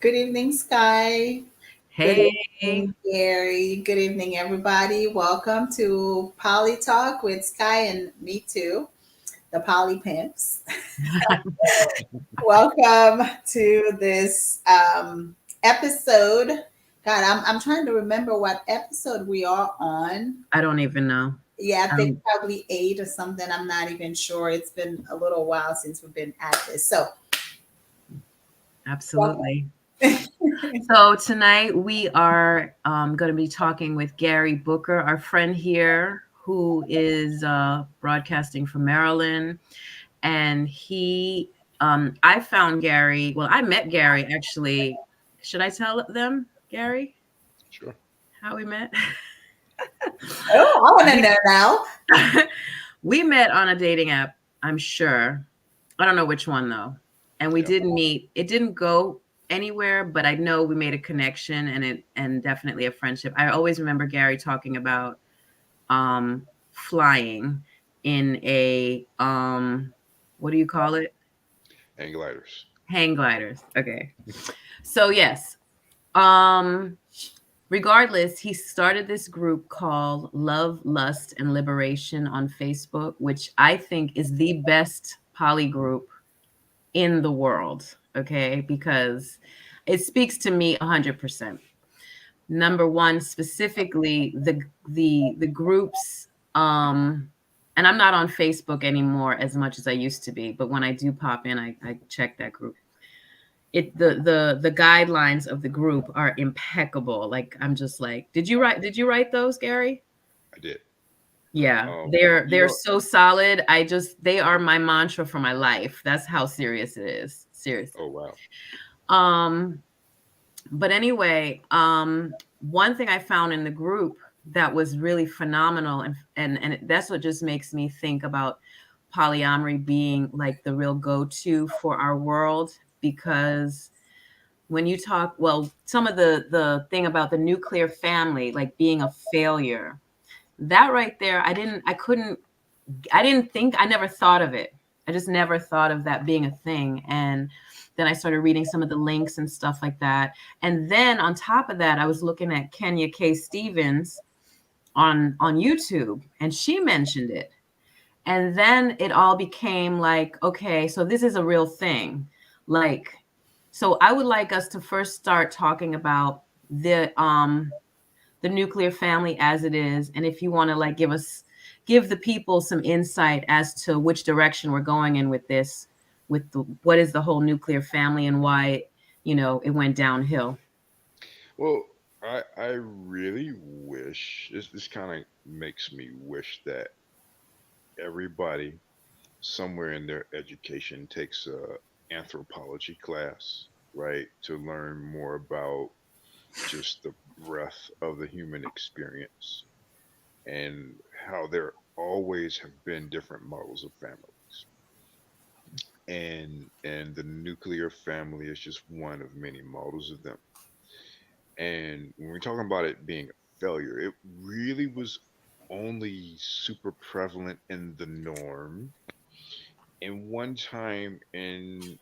Good evening, Sky. Good Hey, evening, Gary. Good evening, everybody. Welcome to Poly Talk with Sky and me too, the Poly Pimps. Welcome to this episode. God, I'm trying to remember what episode we are on. I don't even know. Yeah, I think Um, probably 8 or something. I'm not even sure. It's been a little while since we've been at this. So, Absolutely. welcome. So tonight we are going to be talking with Gary Booker, our friend here, who is broadcasting from Maryland, and I found Gary. Well, I met Gary actually. Should I tell them, Gary, Sure. how we met? Oh, I want to know now. We met on a dating app, I'm sure. I don't know which one though. And we Yeah. didn't meet. It didn't go anywhere, but I know we made a connection and definitely a friendship. I always remember Gary talking about flying in a what do you call it? Hang gliders. Hang gliders. Okay. So yes. Um Regardless, he started this group called Love, Lust, and Liberation on Facebook, which I think is the best poly group in the world. Okay, because it speaks to me 100%. Number one, specifically the groups, and I'm not on Facebook anymore as much as I used to be, but when I do pop in, I check that group. The guidelines of the group are impeccable. Like I'm just like, did you write those, Gary? I did. Yeah, Um, they're you they're know, so solid. They are my mantra for my life. That's how serious it is. Seriously. oh wow. Um, but anyway, one thing I found in the group that was really phenomenal, and that's what just makes me think about polyamory being like the real go-to for our world, because when you talk, well, some of the thing about the nuclear family like being a failure, that right there, I never thought of it. I just never thought of that being a thing. And then I started reading some of the links and stuff like that. And then on top of that, I was looking at Kenya K. Stevens on YouTube, and she mentioned it. And then it all became like, okay, so this is a real thing. Like, so I would like us to first start talking about the nuclear family as it is, and if you want to like give the people some insight as to which direction we're going in with this, with what is the whole nuclear family and why it went downhill. Well, I really wish this kind of makes me wish that everybody somewhere in their education takes a anthropology class, right, to learn more about just the breadth of the human experience and how there always have been different models of families. And the nuclear family is just one of many models of them. And when we're talking about it being a failure, it really was only super prevalent in the norm in one time in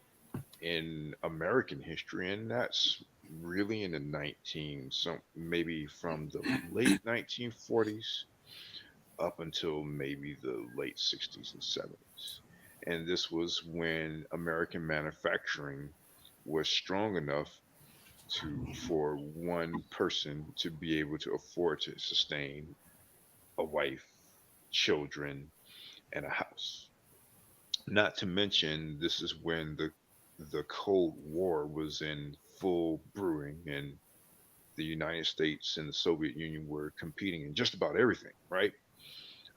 American history, and that's really in the 19 some maybe from the late 1940s up until maybe the late 60s and 70s. And this was when American manufacturing was strong enough to for one person to be able to afford to sustain a wife, children, and a house. Not to mention, this is when the Cold War was in full brewing, and the United States and the Soviet Union were competing in just about everything, right?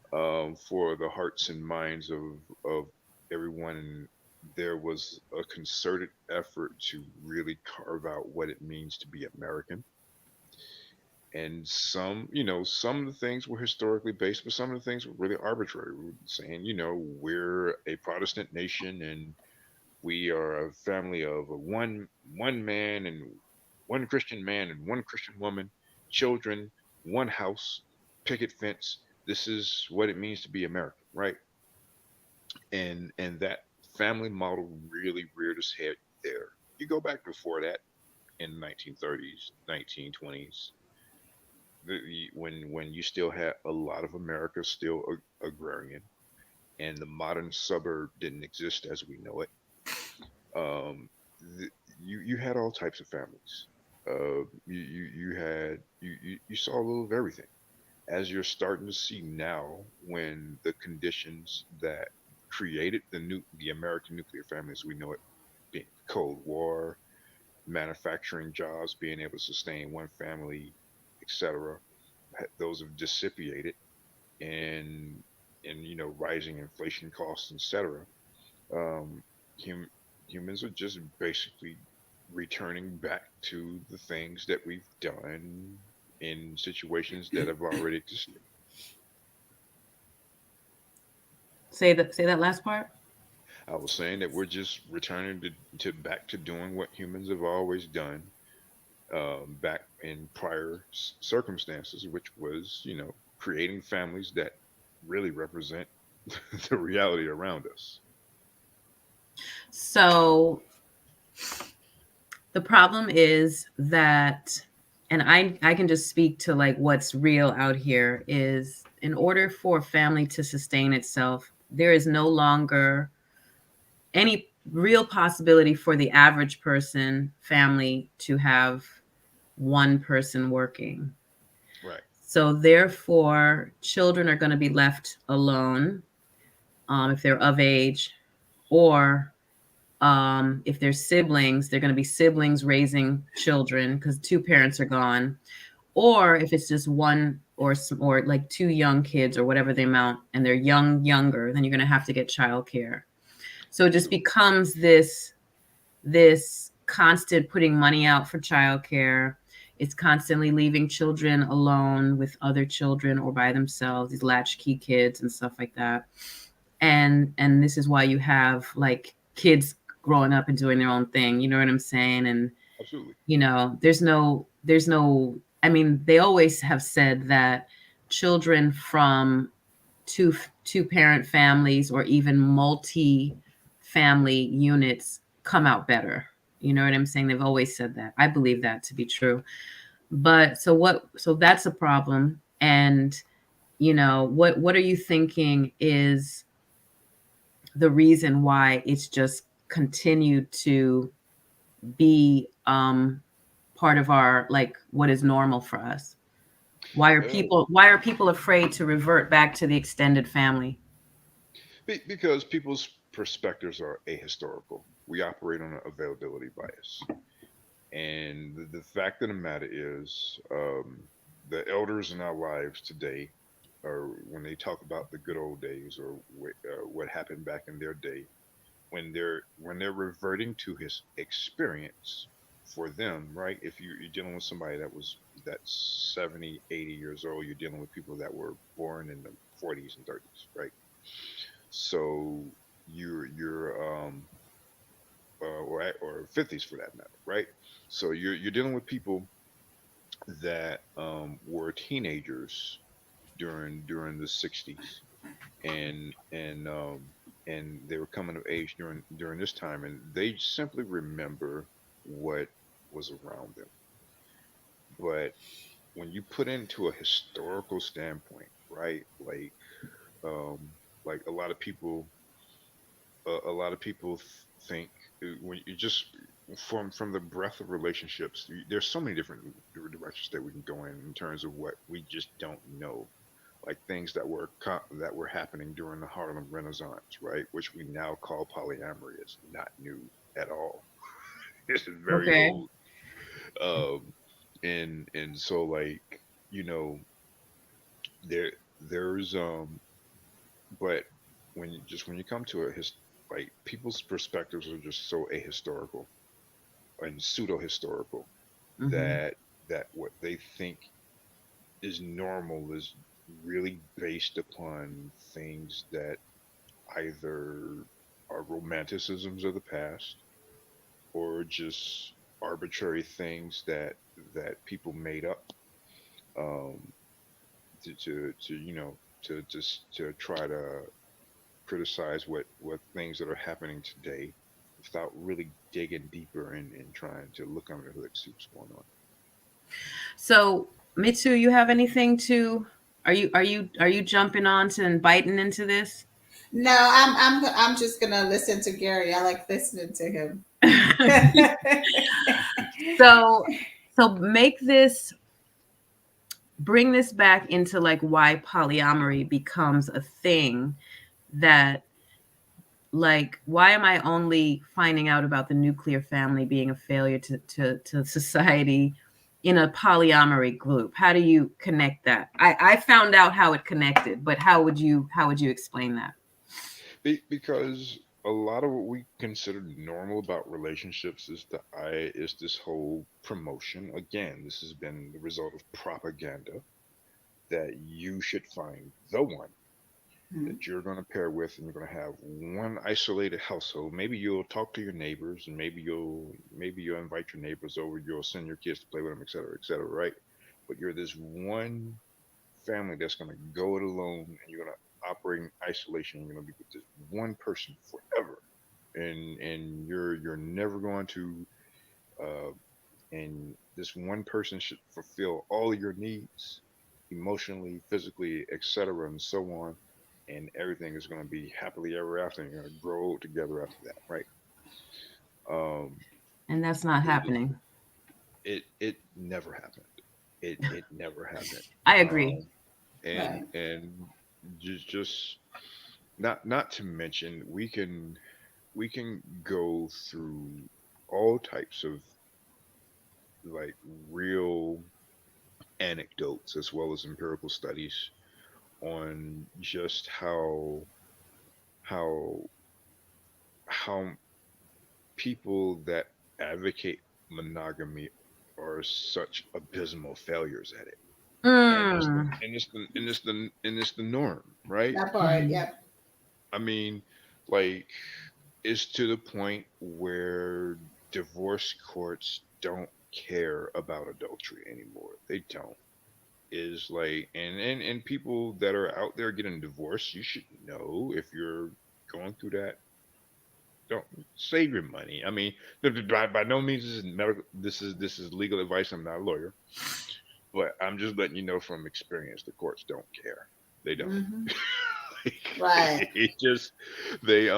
For the hearts and minds of everyone. There was a concerted effort to really carve out what it means to be American. And some of the things were historically based, but some of the things were really arbitrary. We were saying, we're a Protestant nation and we are a family of one man and one Christian man and one Christian woman, children, one house, picket fence. This is what it means to be American, right? And that family model really reared its head there. You go back before that, in 1930s, 1920s, when you still had a lot of America still agrarian, and the modern suburb didn't exist as we know it. Um, the, you had all types of families. You saw a little of everything. As you're starting to see now, when the conditions that created the American nuclear family as we know it, being the Cold War, manufacturing jobs, being able to sustain one family, etc., those have dissipated, and rising inflation costs, etc. Um, hum, Humans are just basically returning back to the things that we've done in situations that have already existed. Say that last part. I was saying that we're just returning to back to doing what humans have always done, back in prior circumstances, which was, creating families that really represent the reality around us. So the problem is that, and I can just speak to like what's real out here, is in order for a family to sustain itself, there is no longer any real possibility for the average person family to have one person working. Right. So therefore, children are going to be left alone, if they're of age, or if there's siblings, they're going to be siblings raising children because two parents are gone. Or if it's just one or like two young kids or whatever the amount, and they're younger, then you're going to have to get childcare. So it just Absolutely. becomes this constant putting money out for childcare. It's constantly leaving children alone with other children or by themselves, these latchkey kids and stuff like that. And this is why you have like kids growing up and doing their own thing. You know what I'm saying? And Absolutely. there's no. I mean, they always have said that children from two parent families or even multi family units come out better. You know what I'm saying? They've always said that. I believe that to be true. But so that's a problem. And what are you thinking is the reason why it's just continued to be part of our, like, what is normal for us? Uh, Why are people afraid to revert back to the extended family? because people's perspectives are ahistorical. We operate on an availability bias. And the fact of the matter is, the elders in our lives today, or when they talk about the good old days or what happened back in their day, when they're reverting to his experience for them, right? If you're dealing with somebody that's 70, 80 years old, you're dealing with people that were born in the 40s and 30s, right? So or 50s for that matter, right? So you're dealing with people that were teenagers during the 60s, and they were coming of age during this time, and they simply remember what was around them. But when you put into a historical standpoint, right, um like a lot of people think, when you just from the breadth of relationships, there's so many different directions that we can go in terms of what we just don't know, like things that were happening during the Harlem Renaissance, right? Which we now call polyamory. Is not new at all. It's very Okay. old. Um, and so, like, you know, there's but when you come to like, people's perspectives are just so ahistorical and pseudo historical, Hmm. that what they think is normal is really based upon things that either are romanticisms of the past, or just arbitrary things that people made up, um, to to try to criticize what things that are happening today, without really digging deeper and trying to look under the hood, see what's going on. So, Mitsu, you have anything to? Are you jumping on to and biting into this? No, I'm just gonna listen to Gary. I like listening to him. so make this, bring this back into like why polyamory becomes a thing, that like, why am I only finding out about the nuclear family being a failure to society in a polyamory group? How do you connect that? I found out how it connected, but how would you explain that? Because a lot of what we consider normal about relationships is this whole promotion. Again, this has been the result of propaganda that you should find the one Mhm. that you're going to pair with, and you're going to have one isolated household. Maybe you'll talk to your neighbors, and maybe you'll invite your neighbors over. You'll send your kids to play with them, et cetera, right? But you're this one family that's going to go it alone, and you're going to operate in isolation. You're going to be with this one person forever, and you're never going to. Uh, and this one person should fulfill all of your needs, emotionally, physically, etc., and so on. And everything is going to be happily ever after. And you're going to grow together after that, right? Um, And that's not it happening. it never happened. It never happened. I agree. Um, and Right. and just not to mention, we can go through all types of like real anecdotes as well as empirical studies on just how how people that advocate monogamy are such abysmal failures at it, and it's Mm. the norm, right? That part. Mhm. Yep. I mean, like, it's to the point where divorce courts don't care about adultery anymore. They don't. Is like, and people that are out there getting divorced, you should know, if you're going through that, don't save your money. I mean, by no means this is medical. This is legal advice. I'm not a lawyer, but I'm just letting you know from experience. The courts don't care. They don't. Hmm. Like, Right. it just they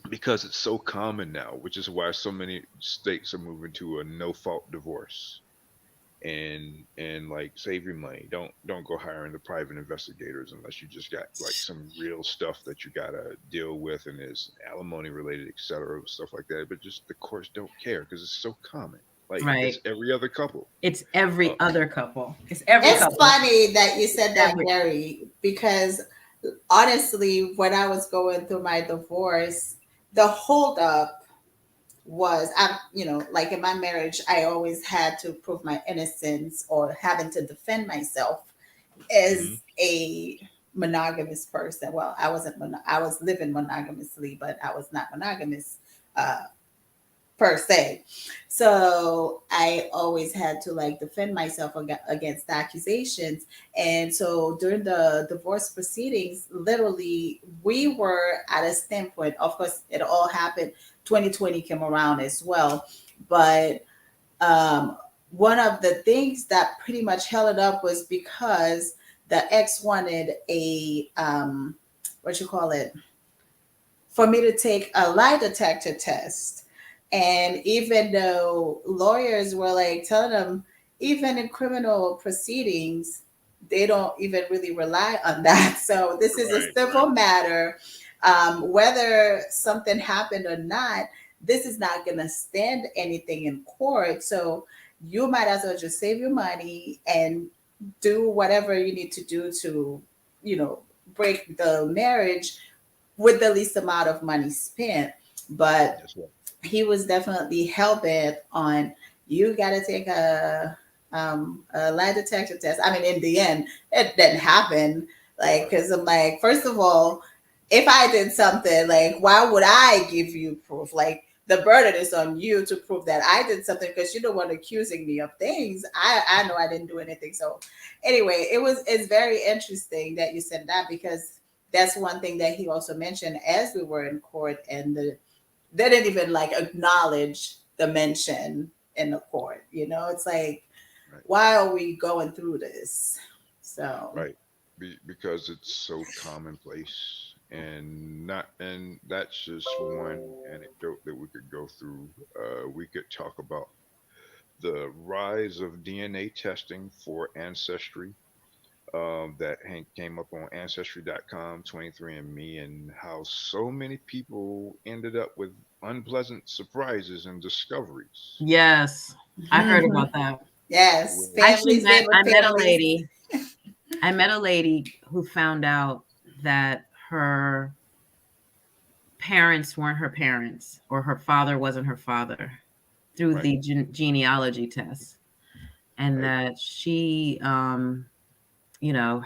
because it's so common now, which is why so many states are moving to a no fault divorce. And like, save your money. Don't go hiring the private investigators unless you just got like some real stuff that you gotta deal with, and is alimony related, etc., stuff like that. But just the courts don't care because it's so common. Like, it's Right. every other couple. It's Uh, every other couple. It's every It's couple. funny that you It's said that, every. Gary, because honestly, when I was going through my divorce, the holdup was, like in my marriage, I always had to prove my innocence or having to defend myself mhm. as a monogamous person. Well, I wasn't. I was living monogamously, but I was not monogamous. Per se. So I always had to like defend myself against the accusations. And so during the divorce proceedings, literally, we were at a standpoint. Of course, it all happened. 2020 came around as well. But um, one of the things that pretty much held it up was because the ex wanted what you call it, for me to take a lie detector test. And even though lawyers were like telling them, even in criminal proceedings, they don't even really rely on that. So this is a Right, civil right. matter. Whether something happened or not, this is not going to stand anything in court. So you might as well just save your money and do whatever you need to do to, you know, break the marriage with the least amount of money spent. But That's what. he was definitely hell bent on, you got to take a lie detector test. I mean, in the end, it didn't happen. Like, Right. because I'm like, first of all, if I did something, like, why would I give you proof? Like, the burden is on you to prove that I did something, because you're the one accusing me of things. I know I didn't do anything. So anyway, it's very interesting that you said that, because that's one thing that he also mentioned as we were in court, and the they didn't even like acknowledge the mention in the court. It's like, Right. why are we going through this? So Right. Because it's so commonplace, and not, and that's just one anecdote that we could go through. We could talk about the rise of DNA testing for ancestry, that came up on Ancestry.com, 23andMe, and how so many people ended up with unpleasant surprises and discoveries. Yes, I heard about that. yes, Where, I actually families met live with I met a families. lady. I met a lady who found out that her parents weren't her parents, or her father wasn't her father, through right, the genealogy test, and right, that she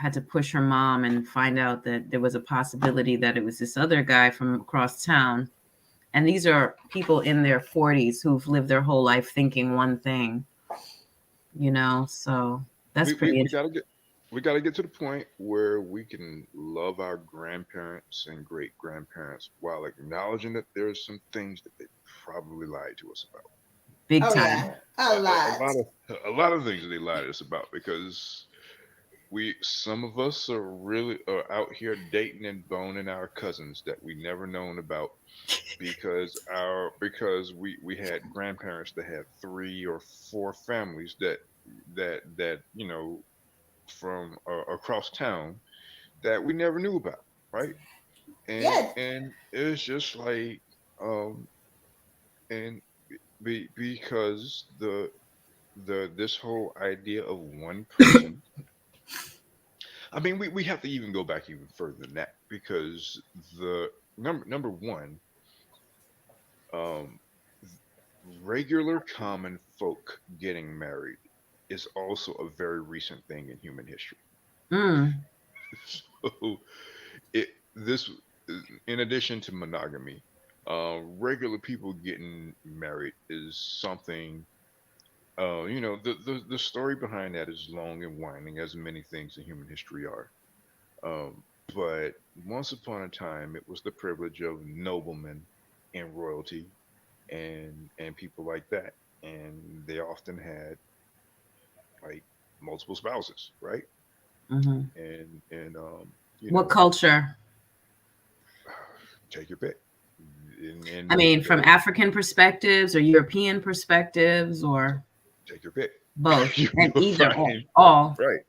had to push her mom and find out that there was a possibility that it was this other guy from across town. And these are people in their 40s who've lived their whole life thinking one thing, so that's pretty we interesting. gotta get, we gotta get to the point where we can love our grandparents and great grandparents while acknowledging that there's some things that they probably lied to us about. Big Oh time. yeah, a A lot. lot of, a lot of things they lied to us about, because we, some of us are out here dating and boning our cousins that we never known about, because we had grandparents that had three or four families that from across town that we never knew about, right? Yeah, And it's just like, um and because the this whole idea of one person, I mean, we have to even go back even further than that, because the number one, um regular common folk getting married is also a very recent thing in human history. Mm, So it this in addition to monogamy, regular people getting married is something. The story behind that is long and winding, as many things in human history are. Um, but once upon a time, it was the privilege of noblemen and royalty, and people like that, and they often had like multiple spouses, right? mhm. And you What know, culture? take your pick. I And mean, from African perspectives or European perspectives or take your pick. both, and You'll either or find, all. right.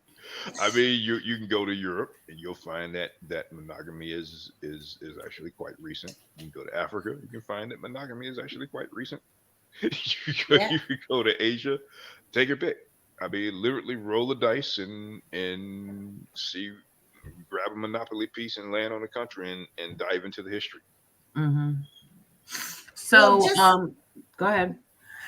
I mean, you can go to Europe and you'll find that monogamy is actually quite recent. You can go to Africa, you can find that monogamy is actually quite recent. yeah. You could go to Asia, take your pick. I mean, literally roll the dice and see, grab a monopoly piece and land on the country and dive into the history. Hmm. Well, So, just go ahead.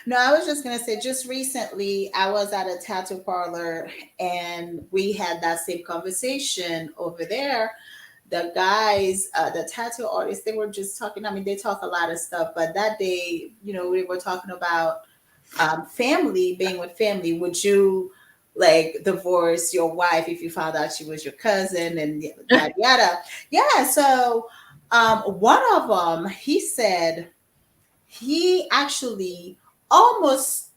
no, I was just gonna say, just recently I was at a tattoo parlor and we had that same conversation over there. The guys, the tattoo artists, they were just talking. I mean, they talk a lot of stuff, but that day, we were talking about family, being with family. Would you like divorce your wife if you found out she was your cousin and yada yada? Yeah. So one of them, he said he actually almost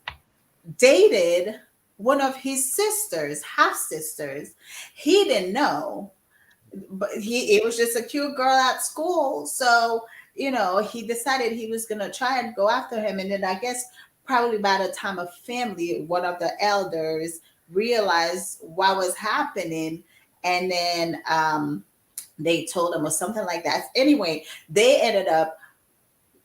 dated one of his sisters, half sisters. He didn't know, but it was just a cute girl at school. So, he decided he was gonna try and go after him. And then I guess probably by the time of family, one of the elders realized what was happening. And then they told him or something like that. Anyway, they ended up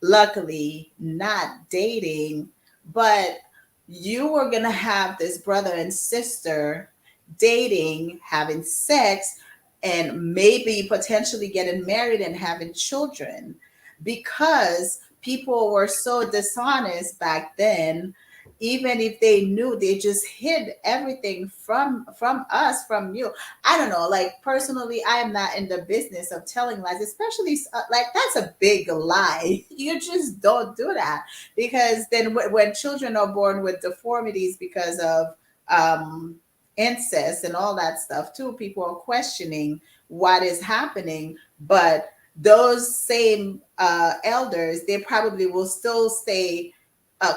luckily not dating, but you were going to have this brother and sister dating, having sex, and maybe potentially getting married and having children because people were so dishonest back then. Even if they knew, they just hid everything from us, from you. I don't know. Like personally, I am not in the business of telling lies, especially like that's a big lie. You just don't do that because then when children are born with deformities because of um, incest and all that stuff too, people are questioning what is happening. But those same elders, they probably will still stay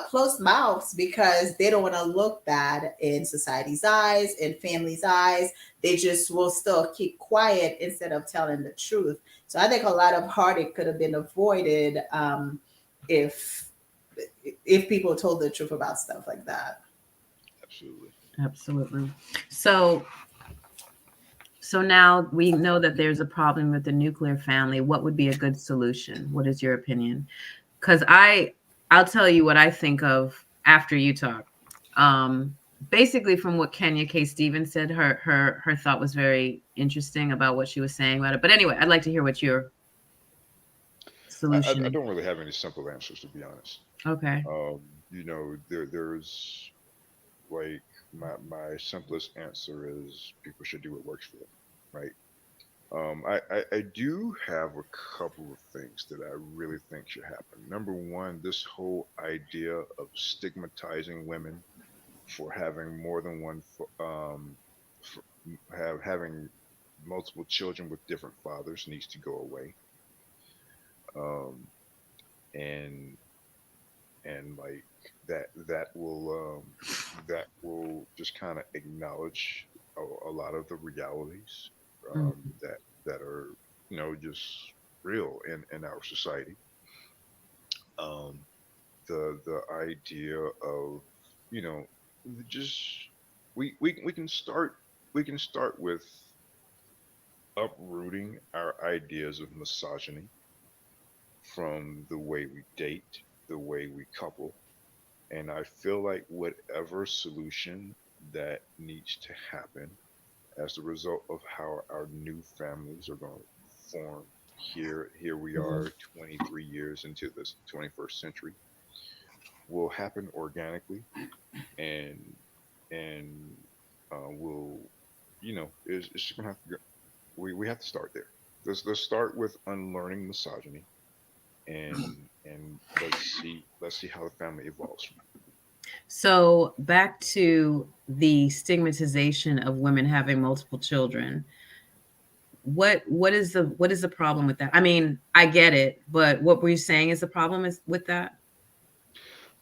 close mouths because they don't want to look bad in society's eyes, in family's eyes. They just will still keep quiet instead of telling the truth. So I think a lot of heartache could have been avoided if if people told the truth about stuff like that. Absolutely. Absolutely. So now we know that there's a problem with the nuclear family. What would be a good solution? What is your opinion? Because I'll tell you what I think of after you talk. Basically, from what Kenya K. Stevens said, her thought was very interesting about what she was saying about it. But anyway, I'd like to hear what your solution I is. don't really have any simple answers, to be honest. Okay. There's like my simplest answer is people should do what works for them, right? I do have a couple of things that I really think should happen. Number one, this whole idea of stigmatizing women for having more than one, for having multiple children with different fathers needs to go away. Um, and like that will just kind of acknowledge a lot of the realities Mm. that are just real in our society. Um, the idea of you know just we can start with uprooting our ideas of misogyny from the way we date, the way we couple. And I feel like whatever solution that needs to happen as a result of how our new families are going to form here we Mhm. are 23 years into this 21st century will happen organically and and will it's just gonna have to go, we have to start there. Let's start with unlearning misogyny and let's see how the family evolves from So back to the stigmatization of women having multiple children. What is the problem with that? I mean, I get it, but what were you saying is the problem is with that?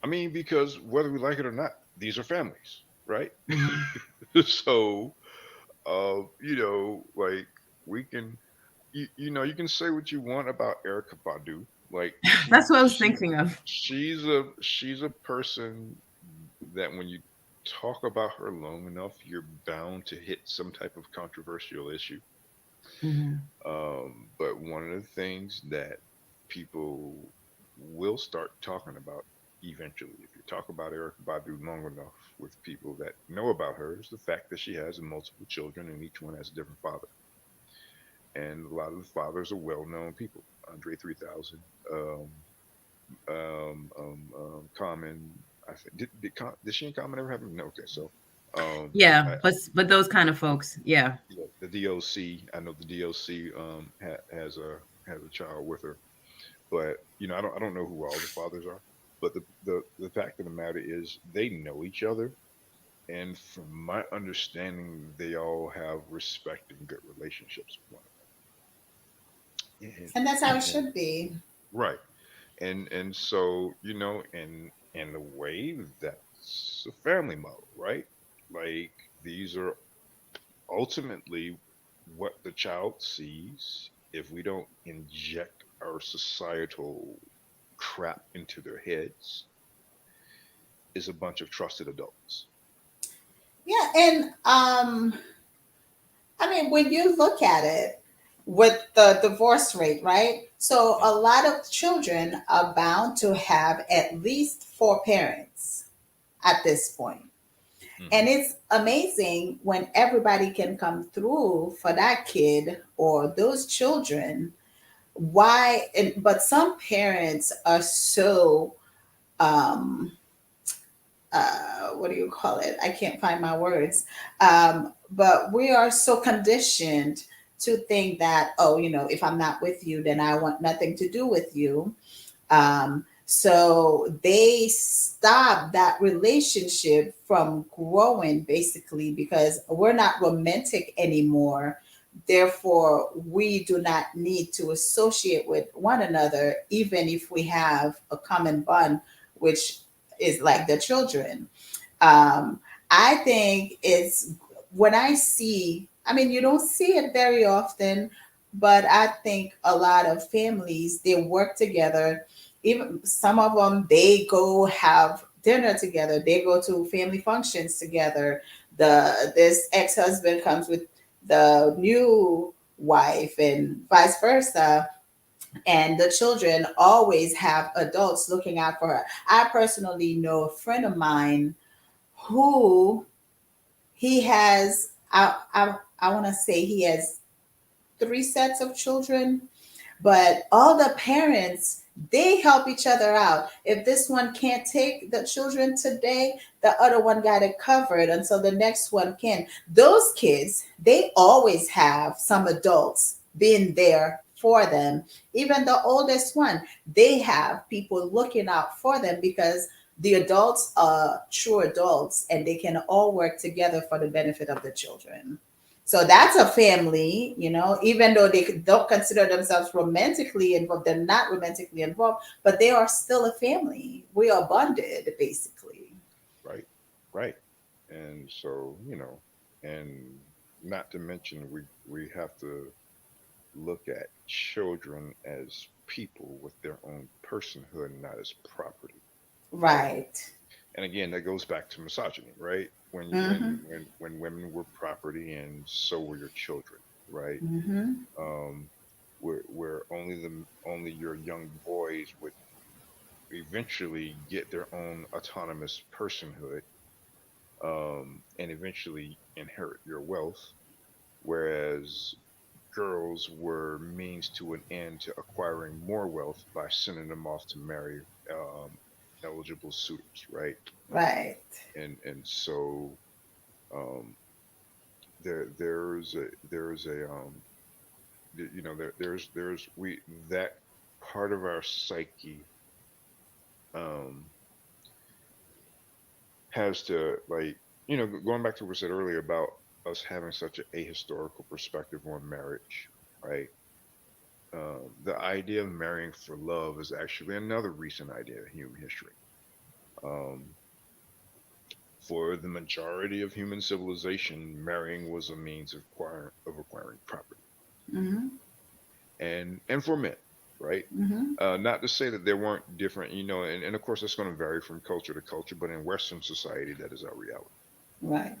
I mean, because whether we like it or not, these are families, right? Mhm. So, like we can, you can say what you want about Erica Badu. Like That's what I was thinking of. she's a person that when you talk about her long enough, you're bound to hit some type of controversial issue. Mhm. But one of the things that people will start talking about eventually, if you talk about Erica Badu long enough with people that know about her, is the fact that she has multiple children and each one has a different father. And a lot of the fathers are well-known people. Andre 3000, Common. I think did she and Common ever have? No. Okay, so Yeah, I, but those kind of folks, yeah. yeah, the DOC. I know the DOC has a child with her, but I don't know who all the fathers are. But the fact of the matter is they know each other, and from my understanding, they all have respect and good relationships with one another. And that's how it And should be. right, and so in a way that's a family model, right? Like these are ultimately what the child sees if we don't inject our societal crap into their heads is a bunch of trusted adults. Yeah, and I mean, when you look at it with the divorce rate, right? So a lot of children are bound to have at least four parents at this point. Mm-hmm. And it's amazing when everybody can come through for that kid or those children. Why? But some parents are so um, what do you call it? I can't find my words. But we are so conditioned to think that, oh, if I'm not with you, then I want nothing to do with you. So they stop that relationship from growing basically because we're not romantic anymore Therefore, we do not need to associate with one another, even if we have a common bond, which is like the children. Um, I think it's when I see, I mean, you don't see it very often, but I think a lot of families, they work together. Even some of them, they go have dinner together, they go to family functions together. This ex-husband comes with the new wife and vice versa, and the children always have adults looking out for her. I personally know a friend of mine who he has I want to say he has three sets of children, but all the parents, they help each other out. If this one can't take the children today, the other one got it covered until the next one can. Those kids, they always have some adults being there for them. Even the oldest one, they have people looking out for them because the adults are true adults and they can all work together for the benefit of the children. So that's a family, even though they don't consider themselves romantically involved, they're not romantically involved, but they are still a family. We are bonded, basically. Right, right. And so, and not to mention we have to look at children as people with their own personhood, not as property, right? Right. And again, that goes back to misogyny, right? Mm-hmm. When women were property and so were your children, right? Mm-hmm. Um, where only your young boys would eventually get their own autonomous personhood, and eventually inherit your wealth, whereas girls were means to an end to acquiring more wealth by sending them off to marry um, eligible suitors, right? Right. And so um, there's a there's we that part of our psyche um, has to, like, going back to what we said earlier about us having such an ahistorical perspective on marriage, right? The idea of marrying for love is actually another recent idea in human history. Um, for the majority of human civilization, marrying was a means of acquiring property, Mm-hmm. and for men, right? Mm-hmm. Not to say that there weren't different, and of course that's going to vary from culture to culture, but in Western society, that is our reality. Right.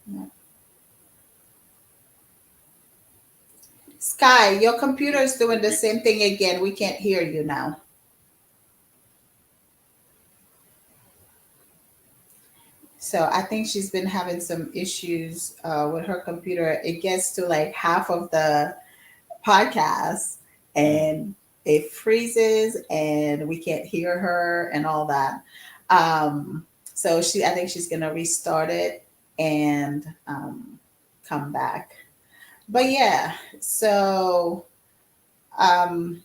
Yeah. Sky, your computer Yeah, is doing the same thing again. We can't hear you now. So I think she's been having some issues with her computer. It gets to like half of the podcast mm, and it freezes and we can't hear her and all that. So I think she's gonna restart it and come back. But yeah, so um,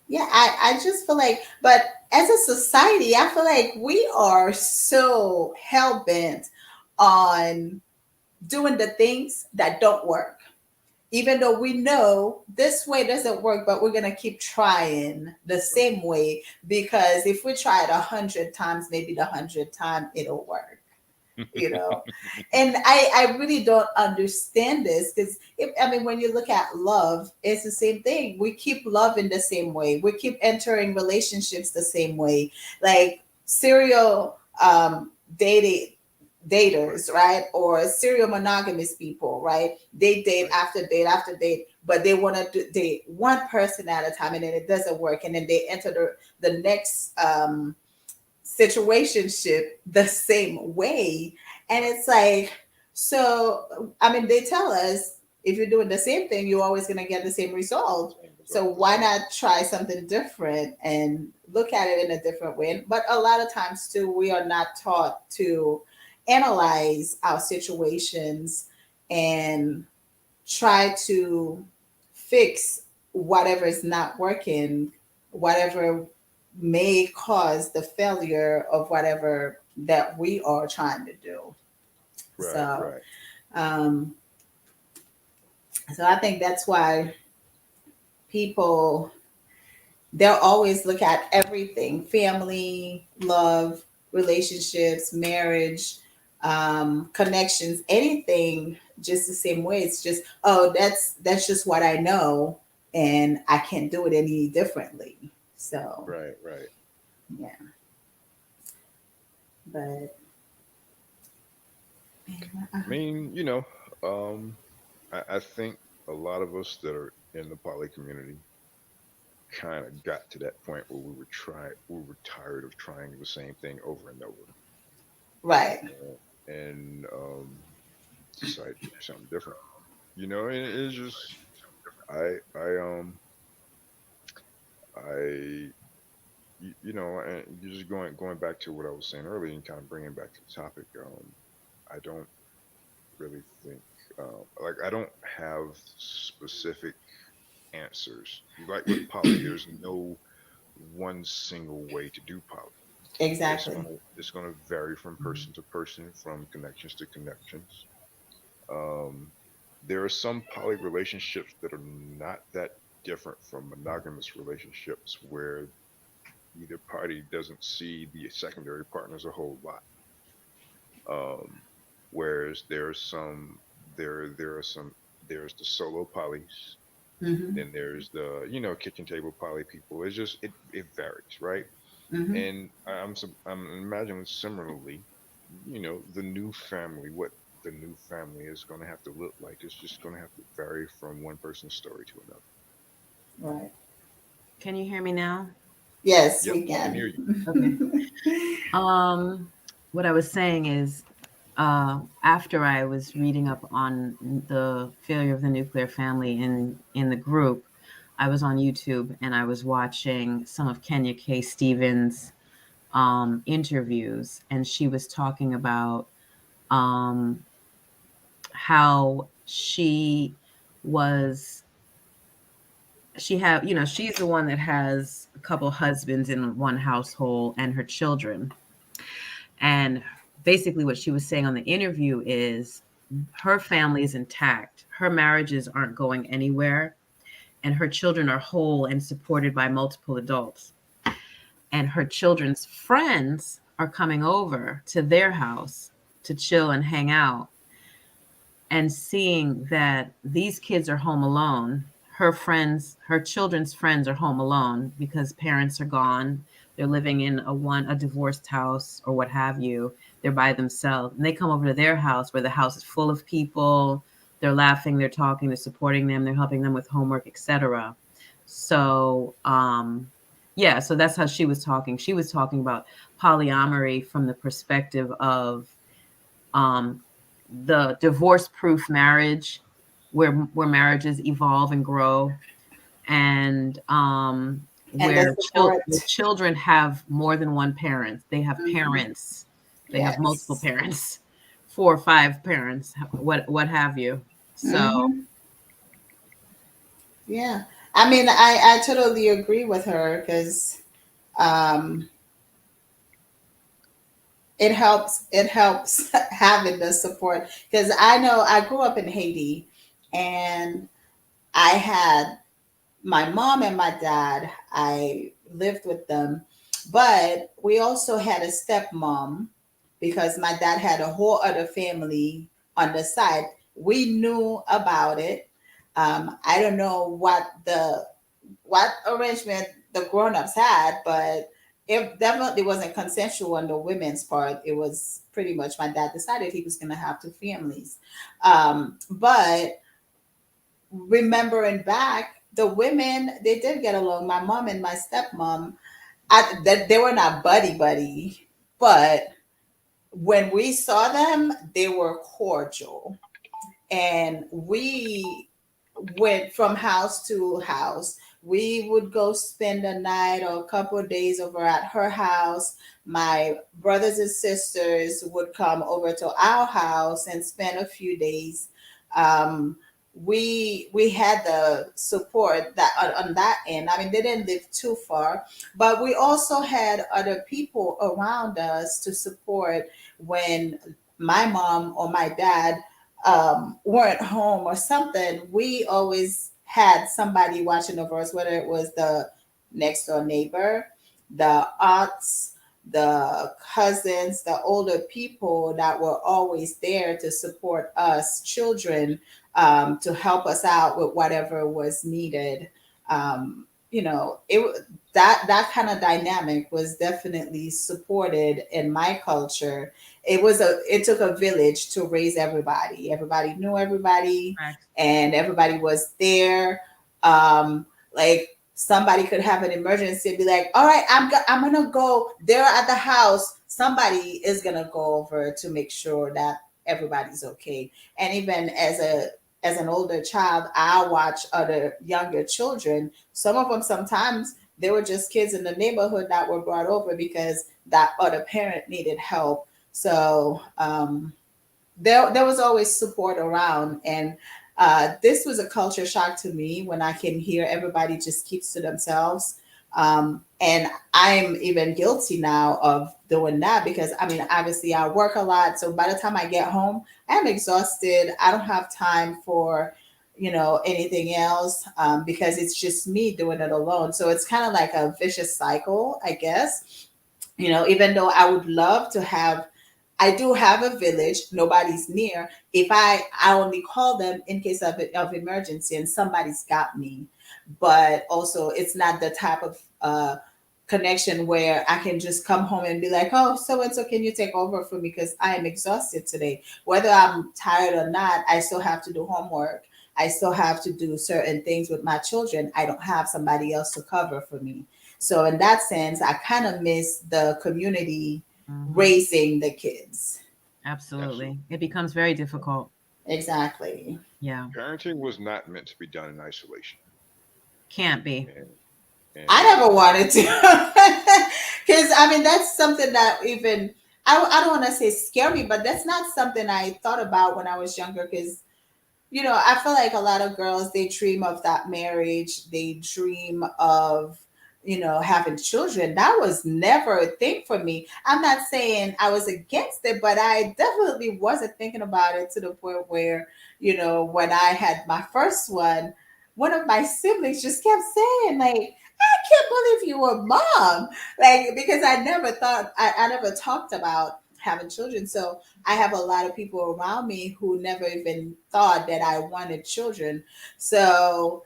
yeah, I just feel like, but as a society, I feel like we are so hell bent on doing the things that don't work, even though we know this way doesn't work, but we're going to keep trying the same way because if we try it 100 times, maybe the 100th time it'll work, you know. And I really don't understand this because I mean, when you look at love, it's the same thing. We keep loving the same way, we keep entering relationships the same way, like serial dating right, daters, right? Or serial monogamous people, right? They date right, after date after date, but they want to date one person at a time, and then it doesn't work, and then they enter the next situationship the same way. And right. it's like, so I mean, they tell us if you're doing the same thing, you're always going to get the same result. Same So result, the why same. not try something different and look at it in a different way? But a lot of times too, we are not taught to analyze our situations and try to fix whatever is not working, whatever may cause the failure of whatever that we are trying to do. Right, So right. Um, so I think that's why people, they'll always look at everything: family, love, relationships, marriage, connections, anything just the same way. It's just, oh, that's just what I know, and I can't do it any differently. So Right, right. yeah, but I mean, um, I think a lot of us that are in the poly community kind of got to that point where we were tired of trying the same thing over and over, right, and decided to do something different. And it's just I I I and you're just going back to what I was saying earlier and kind of bringing back to the topic. I don't really think like I don't have specific answers. Like with poly, there's no one single way to do poly. exactly. It's gonna vary from person to person, from connections to connections. Um, there are some poly relationships that are not that different from monogamous relationships where either party doesn't see the secondary partners a whole lot. Um, whereas there are some there's the solo polys, Hmm. then there's the kitchen table poly people. It's just it varies, right? Hmm. And I'm imagining similarly, the new family, what the new family is going to have to look like. It's just going to have to vary from one person's story to another. Right. Can you hear me now? Yes, Yep, we I can hear can. you. Okay. Um, what I was saying is, after I was reading up on the failure of the nuclear family in the group, I was on YouTube and I was watching some of Kenya K. Stevens' interviews, and she was talking about um, how was she had, she's the one that has a couple husbands in one household and her children. And basically, what she was saying on the interview is her family is intact, her marriages aren't going anywhere, and her children are whole and supported by multiple adults. And her children's friends are coming over to their house to chill and hang out, and seeing that these kids are home alone. Her children's friends are home alone because parents are gone. They're living in a divorced house or what have you. They're by themselves, and they come over to their house where the house is full of people. They're laughing, they're talking, they're supporting them, they're helping them with homework, etc. So, yeah, so that's how she was talking. She was talking about polyamory from the perspective of um, the divorce-proof marriage, where marriages evolve and grow, and And the where support. the children have more than one parent. They have Mhm. parents. They have multiple Yes. parents, 4 or 5 parents, what have you. So Hmm. Yeah. I mean, I totally agree with her because um, it helps having the support, because I know I grew up in Haiti, and I had my mom and my dad. I lived with them, but we also had a stepmom because my dad had a whole other family on the side. We knew about it. I don't know what arrangement the grown-ups had, but it definitely wasn't consensual on the women's part. It was pretty much my dad decided he was going to have two families. But remembering back, the women, they did get along. My mom and my stepmom, that they were not buddy buddy, but when we saw them, they were cordial, and we went from house to house. We would go spend a night or a couple of days over at her house. My brothers and sisters would come over to our house and spend a few days. Um, we had the support that on that end. I mean, they didn't live too far, but we also had other people around us to support when my mom or my dad weren't home or something, we always had somebody watching over us, whether it was the next door neighbor, the aunts, the cousins, the older people that were always there to support us children, to help us out with whatever was needed. That kind of dynamic was definitely supported in my culture. It took a village to raise everybody. Everybody knew everybody, Correct. and everybody was there. Like somebody could have an emergency and be like, all right, I'm gonna go, they're at the house, somebody is gonna go over to make sure that everybody's okay. And even as an older child, I watch other younger children. Some of them, sometimes they were just kids in the neighborhood that were brought over because that other parent needed help. So there was always support around. And this was a culture shock to me when I can hear everybody just keeps to themselves. And I'm even guilty now of doing that because, I mean, obviously I work a lot. So by the time I get home, I'm exhausted. I don't have time for, anything else, because it's just me doing it alone. So it's kind of like a vicious cycle, I guess. Even though I would love to have, I do have a village, nobody's near. If I only call them in case of emergency and somebody's got me. But also, it's not the type of connection where I can just come home and be like, oh, so and so, can you take over for me? Because I am exhausted today. Whether I'm tired or not, I still have to do homework. I still have to do certain things with my children. I don't have somebody else to cover for me. So, in that sense, I kind of miss the community Mhm. raising the kids. Absolutely. Absolutely. It becomes very difficult. Exactly. Yeah. Parenting was not meant to be done in isolation. Can't be. And I and never wanted to. Because, I mean, that's something that even, I don't want to say scare me, but that's not something I thought about when I was younger. Because, I feel like a lot of girls, they dream of that marriage, they dream of, having children. That was never a thing for me. I'm not saying I was against it, but I definitely wasn't thinking about it to the point where, when I had my first one of my siblings just kept saying, like, I can't believe you were mom. Like, because I never thought, I never talked about having children. So I have a lot of people around me who never even thought that I wanted children. So,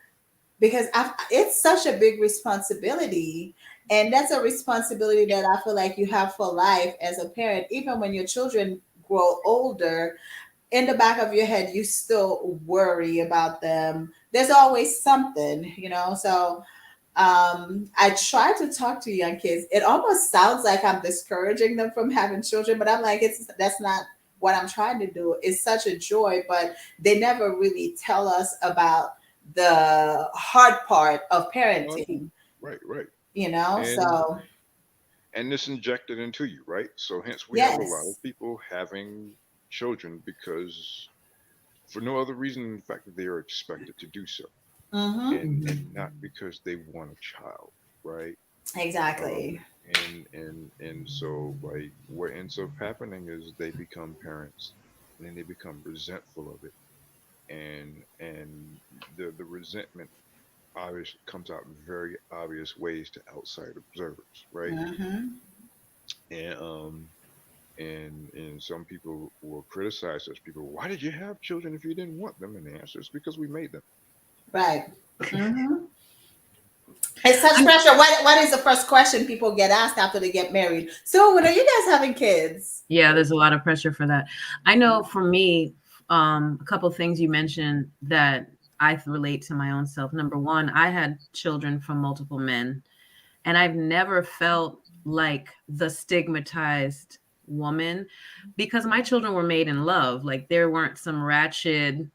because it's such a big responsibility. And that's a responsibility that I feel like you have for life as a parent. Even when your children grow older, in the back of your head, you still worry about them. There's always something, So I try to talk to young kids. It almost sounds like I'm discouraging them from having children, but I'm like, that's not what I'm trying to do. It's such a joy, but they never really tell us about the hard part of oh, parenting, right, right. And So and this injected into you, right? So hence we have a lot yes. of people having children because for no other reason than the fact that they are expected to do so. Mm-hmm. And Mhm. not because they want a child, right? Exactly. And so like what ends up happening is they become parents and then they become resentful of it. And the resentment obviously comes out in very obvious ways to outside observers, right? Mm-hmm. And and some people will criticize such people. Why did you have children if you didn't want them? And the answer is because we made them. Right. Mm-hmm. It's such I'm, pressure. What is the first question people get asked after they get married? So, when are you guys having kids? yeah, Right. there's a lot of pressure for that. I know for me, a couple of things you mentioned that I relate to my own self. Number one, I had children from multiple men, and I've never felt like the stigmatized woman because my children were made in love. Like there weren't some ratchet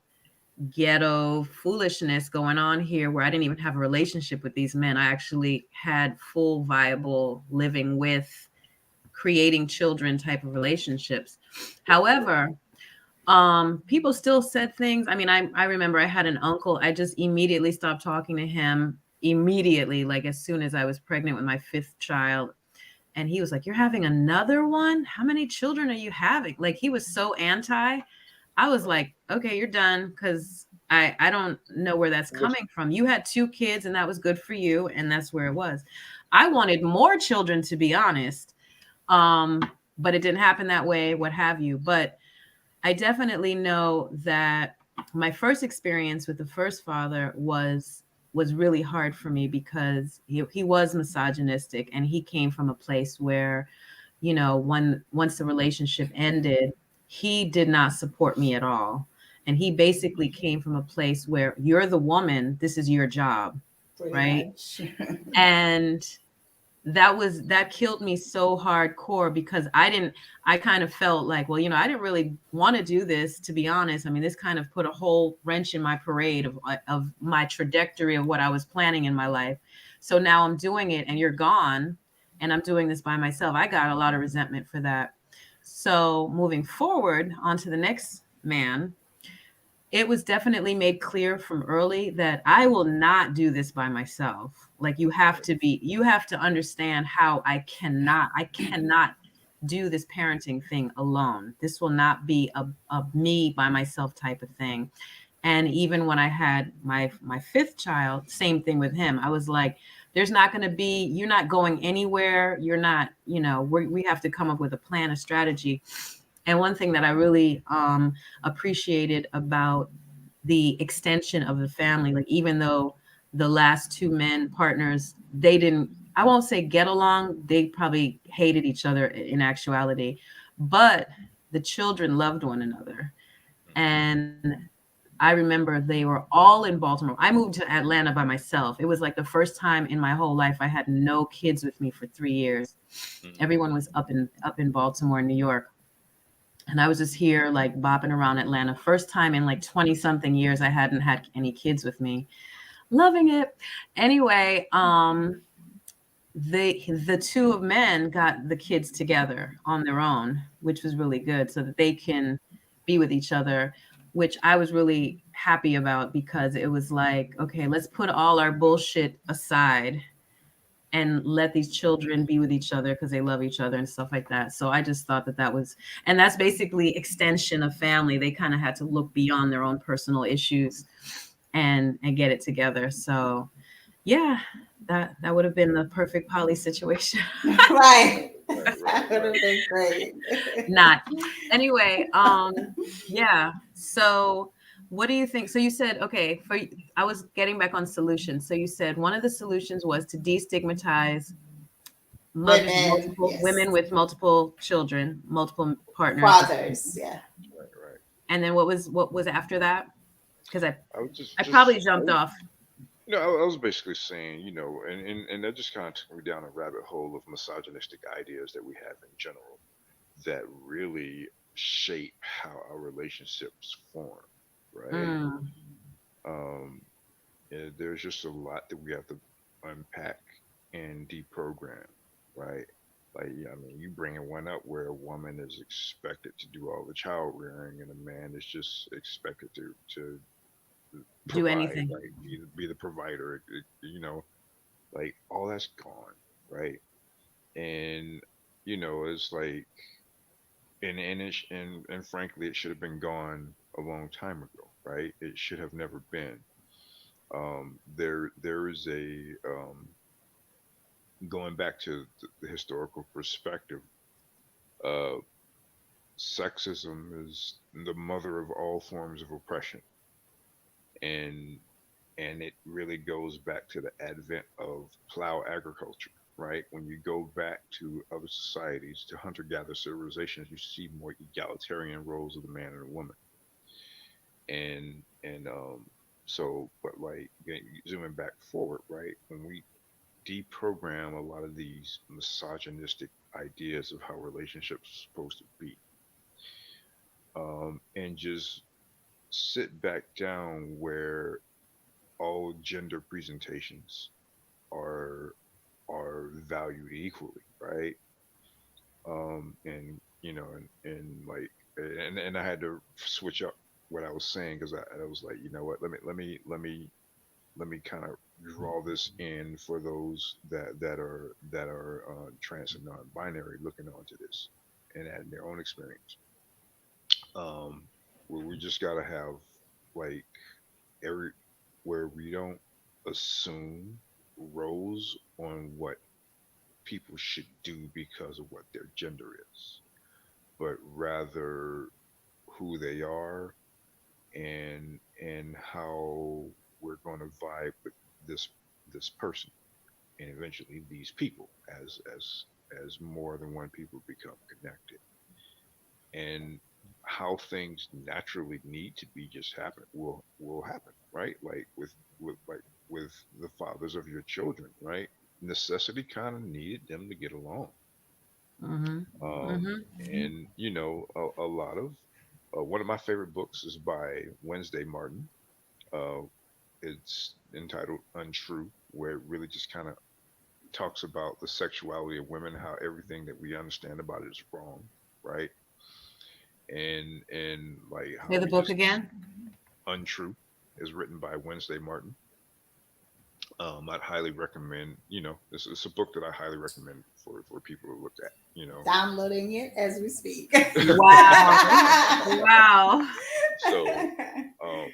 ghetto foolishness going on here where I didn't even have a relationship with these men. I actually had full viable living with creating children type of relationships. However, people still said things. I mean, I remember I had an uncle, I just immediately stopped talking to him immediately, like as soon as I was pregnant with my fifth child. And he was like, "You're having another one? How many children are you having?" Like he was so anti. I was like, okay, you're done, because I don't know where that's What's coming from. You had 2 kids and that was good for you, and that's where it was. I wanted more children, to be honest. Um, but it didn't happen that way, what have you. But I definitely know that my first experience with the first father was really hard for me, because he was misogynistic, and he came from a place where, once the relationship ended, he did not support me at all. And he basically came from a place where, you're the woman, this is your job, Pretty right? much. And that killed me so hardcore, because I kind of felt like, well, I didn't really want to do this, to be honest. I mean, this kind of put a whole wrench in my parade of my trajectory of what I was planning in my life. So now I'm doing it and you're gone, and I'm doing this by myself. I got a lot of resentment for that. So moving forward onto the next man, it was definitely made clear from early that I will not do this by myself. Like, you have to understand how I cannot do this parenting thing alone. This will not be a me by myself type of thing. And even when I had my fifth child, same thing with him. I was like, there's not going to be, you're not going anywhere. You're not, we have to come up with a plan, a strategy. And one thing that I really appreciated about the extension of the family, like, even though the last 2 men partners, they didn't, I won't say get along, they probably hated each other in actuality, but the children loved one another. And I remember they were all in Baltimore. I moved to Atlanta by myself. It was like the first time in my whole life I had no kids with me for 3 years. mm, Everyone was up in Baltimore, New York. And I was just here, like, bopping around Atlanta. First time in like 20 something years I hadn't had any kids with me. Loving it. Anyway, the 2 men got the kids together on their own, which was really good, so that they can be with each other, which I was really happy about, because it was like, okay, let's put all our bullshit aside and let these children be with each other, because they love each other and stuff like that. So I just thought that was, and that's basically extension of family. They kind of had to look beyond their own personal issues and get it together. So yeah, that would have been the perfect poly situation. Right. right, right, That would right. have been great. Not. Anyway, yeah. So what do you think? So you said, okay, I was getting back on solutions. So you said one of the solutions was to destigmatize mothers, Women, multiple women yes. with multiple children, multiple partners. Fathers, yeah. Right, right. And then what was after that? Because I I was I probably I jumped was, off. I was basically saying, and that just kind of took me down a rabbit hole of misogynistic ideas that we have in general that really shape how our relationships form, right? Mm, Um, and there's just a lot that we have to unpack and deprogram, right? Like, yeah, I mean, you bringing one up where a woman is expected to do all the child rearing and a man is just expected to do provide, anything. right? Be the provider, like all that's gone, right? And it's like, and frankly, it should have been gone a long time ago, right? It should have never been. There is a going back to the historical perspective. Uh, Sexism is the mother of all forms of oppression, and it really goes back to the advent of plow agriculture, right? When you go back to other societies, to hunter-gatherer civilizations, you see more egalitarian roles of the man and the woman, and so, but like zooming back forward, right? When we deprogram a lot of these misogynistic ideas of how relationships are supposed to be, and just sit back down where all gender presentations are valued equally, right? And and like, and I had to switch up what I was saying, because I was like, you know what, let me kind of draw this in for those that are trans and non-binary looking onto this and adding their own experience. Um, where we just gotta have like every where we don't assume roles on what people should do because of what their gender is, but rather who they are and how we're going to vibe with this person and eventually these people as more than one people become connected, and how things naturally need to be just happen will happen, right? Like with the fathers of your children, right? Necessity kind of needed them to get along. Mhm. um Mhm. and a lot of one of my favorite books is by Wednesday Martin. uh it's entitled Untrue, where it really just kind of talks about the sexuality of women, how everything that we understand about it is wrong, right? And like how Say the we book just again. Untrue is written by Wednesday Martin. I'd highly recommend, it's a book that I highly recommend for people to look at, Downloading it as we speak. Wow. Wow. So, um,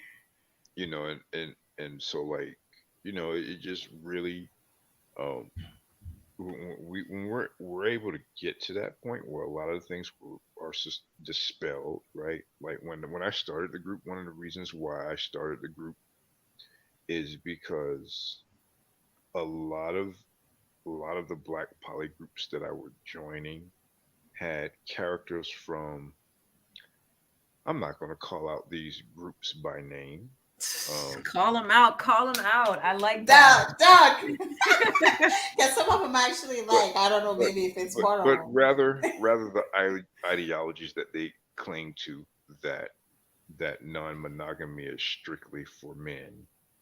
and so like, it just really, um, when we're able to get to that point where a lot of the things are just dispelled, right? Like when I started the group, one of the reasons why I started the group is because a lot of the black poly groups that I were joining had characters from, I'm not going to call out these groups by name. Um, Call them out. Call them out. I like that. Duck. Yeah, some of them actually but like, I don't know, but maybe if it's but horrible. rather the ideologies that they cling to, that non-monogamy is strictly for men,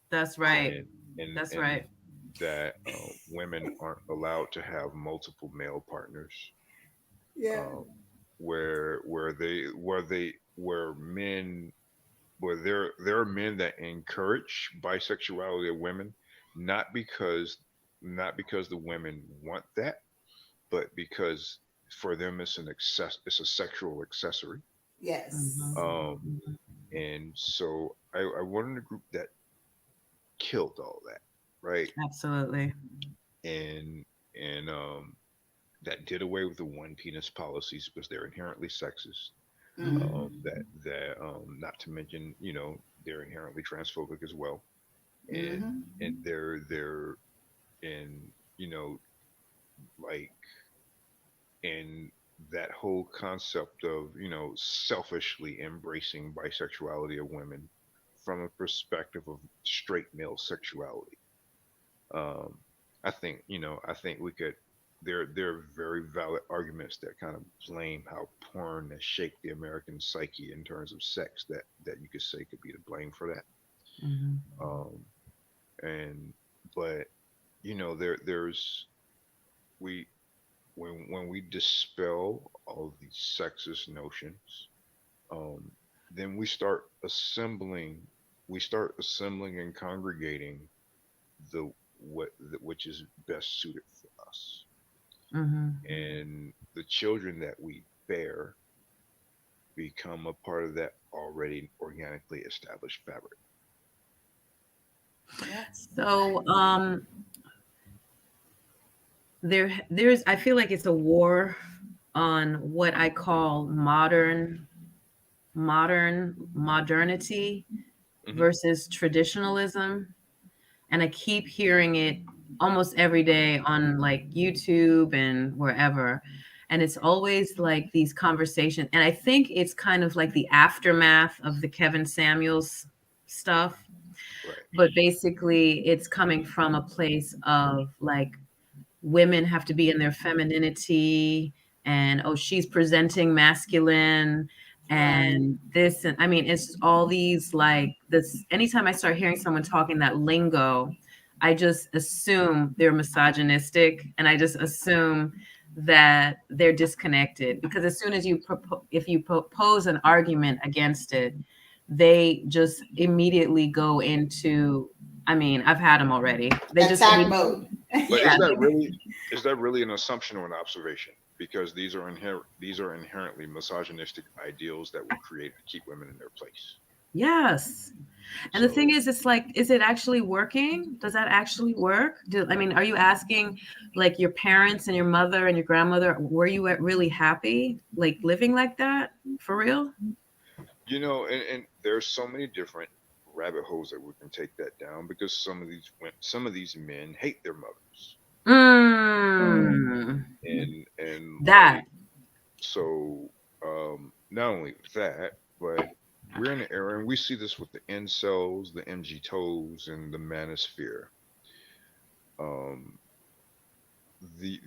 That's right. and That's and right. that women aren't allowed to have multiple male partners, Yeah. um, where men, where there are men that encourage bisexuality of women, not because the women want that, but because for them it's a sexual accessory. Yes. Mhm. um Mhm. and so I wanted a group that killed all that, right? Absolutely. And that did away with the one penis policies because they're inherently sexist. Mm-hmm. That not to mention, they're inherently transphobic as well. and Mm-hmm. and they're and you know like and that whole concept of, selfishly embracing bisexuality of women from a perspective of straight male sexuality. um I think we could, there are very valid arguments that kind of blame how porn has shaped the American psyche in terms of sex, that you could say could be to blame for that. Mhm. um and but there's we when we dispel all of these sexist notions, um then we start assembling and congregating the which is best suited for us, Mhm. and the children that we bear become a part of that already organically established fabric. Yep. I So, agree. there's I feel like it's a war on what I call modernity Hmm. versus traditionalism, and I keep hearing it almost every day on like YouTube and wherever. And it's always like these conversations. And I think it's kind of like the aftermath of the Kevin Samuels stuff. Right. But basically, it's coming from a place of like women have to be in their femininity, and oh, she's presenting masculine Right. and this. And I mean, it's just all these like this. Anytime I start hearing someone talking that lingo, I just assume they're misogynistic, and I just assume that they're disconnected, because as soon as if you pose an argument against it, they just immediately go into, I mean, I've had them already. They just Attack mode. But yeah. is that really an assumption or an observation? because these are inherently misogynistic ideals that were created to keep women in their place. Yes. And the thing So is, it's like, is it actually working? Does that actually work? I mean, are you asking like your parents and your mother and your grandmother, were you really happy, like living like that for real? and there's so many different rabbit holes that we can take that down because some of these men hate their mothers, Mm, and that. like so not only that, but we're in an era and we see this with the incels, the MG toes, and the manosphere. Um, the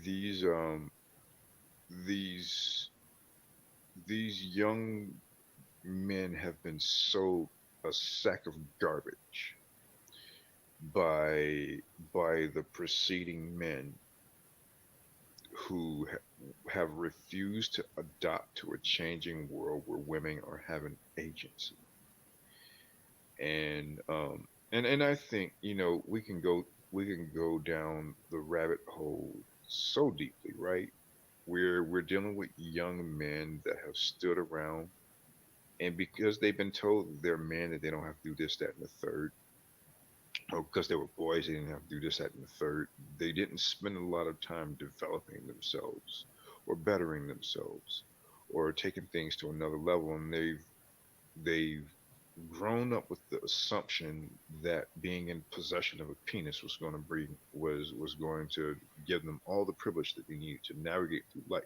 these these young men have been sold a sack of garbage by the preceding men who have refused to adapt to a changing world where women are having agency. And I think we can go down the rabbit hole so deeply, right? We're dealing with young men that have stood around, and because they've been told they're men that they don't have to do this, that, and the third, or because they were boys, they didn't have to do this, that, and the third. They didn't spend a lot of time developing themselves, or bettering themselves, or taking things to another level, and they've grown up with the assumption that being in possession of a penis was going to give them all the privilege that they needed to navigate through life.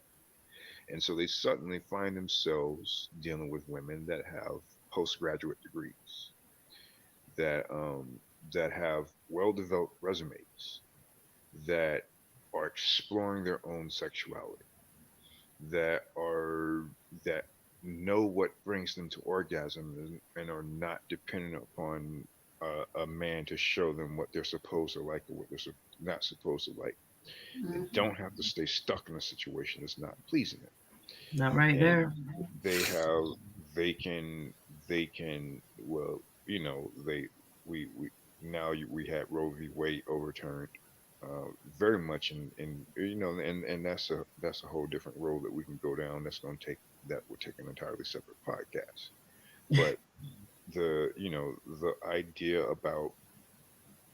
And so they suddenly find themselves dealing with women that have postgraduate degrees, that that have well developed resumes, that are exploring their own sexuality, that are that know what brings them to orgasm, and are not dependent upon a man to show them what they're supposed to like or what they're not supposed to like. They Mhm. don't have to stay stuck in a situation that's not pleasing them, Not right and there. they have they can well they we now we had Roe v. Wade overturned, very much in and that's a whole different road that we can go down. That would take an entirely separate podcast. But the idea about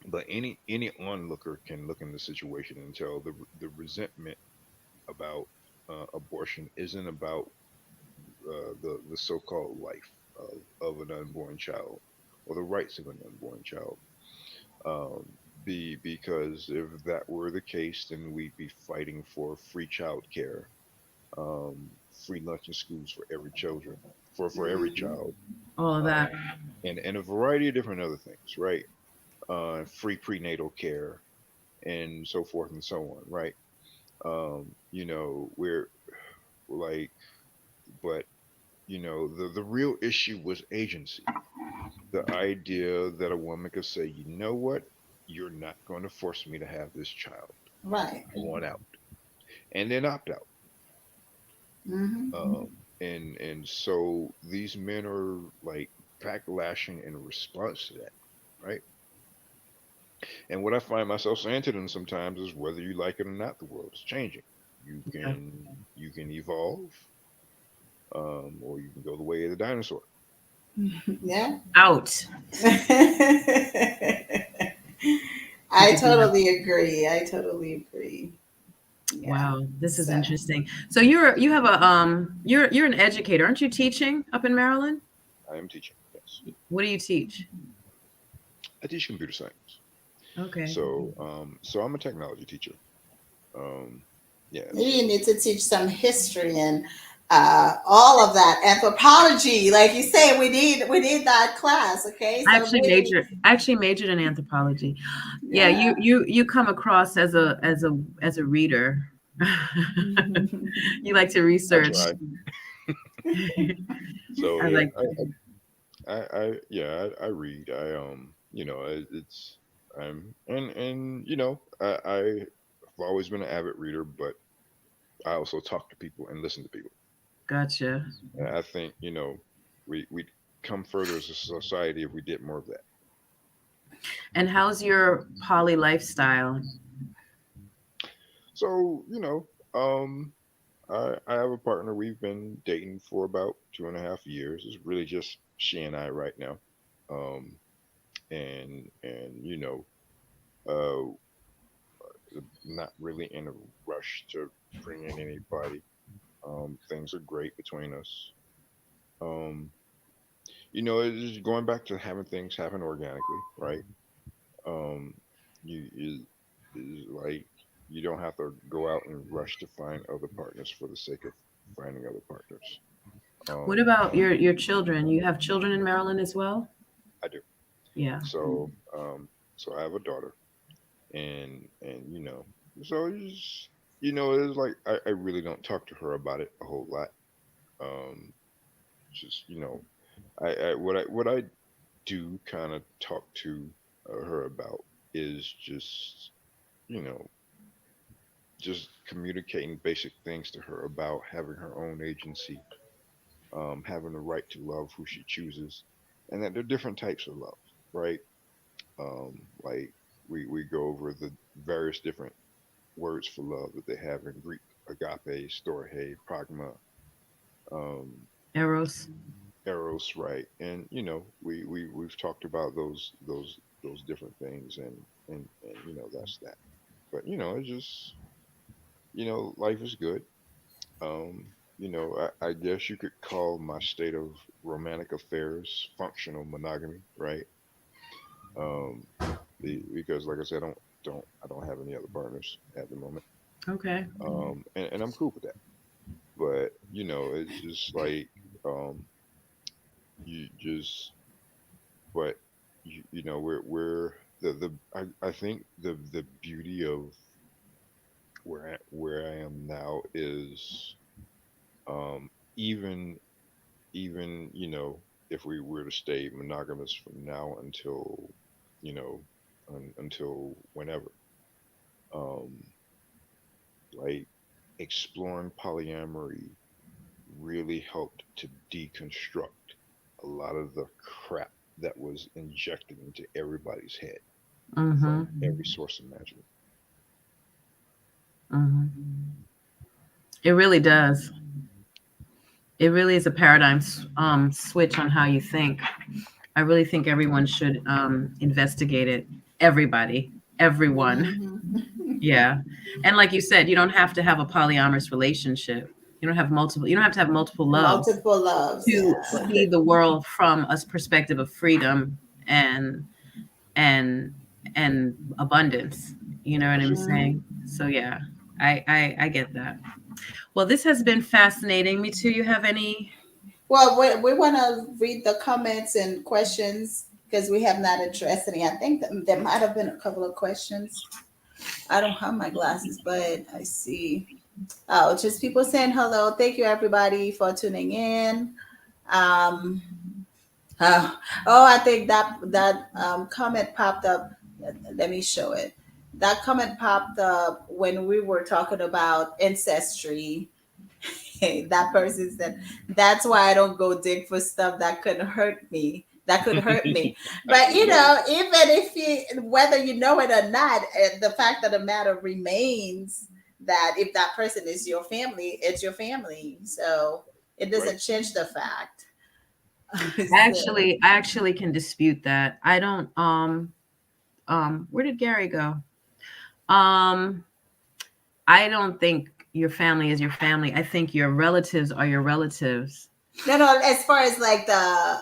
but any onlooker can look in the situation and tell the resentment about abortion isn't about the so-called life of an unborn child or the rights of an unborn child. Um, because if that were the case, then we'd be fighting for free child care, free lunch in schools for every children, for every Mhm. child, All of that. and a variety of different other things, right? Free prenatal care and so forth and so on, right? We're like, but the real issue was agency. The idea that a woman could say, you know what, you're not going to force me to have this child. Right. I want out, and then opt out. Hmm. And so these men are like backlashing in response to that, right? And what I find myself saying to them sometimes is, whether you like it or not, the world is changing. Yeah. You can evolve, or you can go the way of the dinosaur. Yeah. Out. You I could do that. totally agree. I totally agree. Yeah. Wow, this is So interesting. So you have a you're an educator, aren't you teaching up in Maryland? I am teaching, yes. What do you teach? I teach computer science. Okay. So I'm a technology teacher. Um, yeah, maybe you so need to teach some history and all of that anthropology, like you say. We need that class. Okay, I so actually maybe majored in anthropology. Yeah, yeah. you come across as a reader. You like to I research. try. So I yeah, like that. I read. It's and I've always been an avid reader, but I also talk to people and listen to people. Gotcha. And I think we'd come further as a society if we did more of that. And how's your poly lifestyle? So um, I have a partner. We've been dating for about 2.5 years. It's really just she and I right now. Um, and uh, not really in a rush to bring in anybody. Things are great between us. Um, it's just going back to having things happen organically, right? Um, you is like you don't have to go out and rush to find other partners for the sake of finding other partners. What Um, about your children? You have children in Maryland as well? I do. Yeah. So I have a daughter, and so it's like I really don't talk to her about it a whole lot. Um, just what I do kind of talk to her about is you know just communicating basic things to her about having her own agency, having the right to love who she chooses, and that there are different types of love, right? Like we go over the various different words for love that they have in Greek: agape, storge, pragma, um, Eros. eros, right? And we've talked about those different things, and that's that. But it's just life is good. I guess you could call my state of romantic affairs functional monogamy, right? Um, because like I said, I don't have any other partners at the moment. Okay. And I'm cool with that. But it's just like you just but we're I think the beauty of where I am now is um even even if we were to stay monogamous from now until you know until whenever, um like exploring polyamory really helped to deconstruct a lot of the crap that was injected into everybody's head Mm-hmm. from every source imaginable. Mm-hmm. It really does. It really is a paradigm switch on how you think. I really think everyone should investigate it. Everybody, everyone. Mhm. Yeah. And like you said, you don't have to have a polyamorous relationship. You don't have to have multiple loves Multiple loves, to yeah. see the world from a perspective of freedom and and and abundance. You know what I'm Absolutely. saying? So yeah, I get that. Well, this has been fascinating. Me too. You have any? Well, we want to read the comments and questions because we have not addressed any. I think that there might have been a couple of questions. I don't have my glasses, but I see. Oh, just people saying hello. Thank you, everybody, for tuning in. Um, I think that comment popped up. Let me show it. That comment popped up when we were talking about ancestry. That person said, "That's why I don't go dig for stuff that could hurt me. That could hurt me." I But do know. even if whether you know it or not, the fact of the matter remains that if that person is your family, it's your family. So it Right. doesn't change the fact. So, I actually can dispute that. I don't where did Gary go? Um I don't think your family is your family. I think your relatives are your relatives. no, as far as like the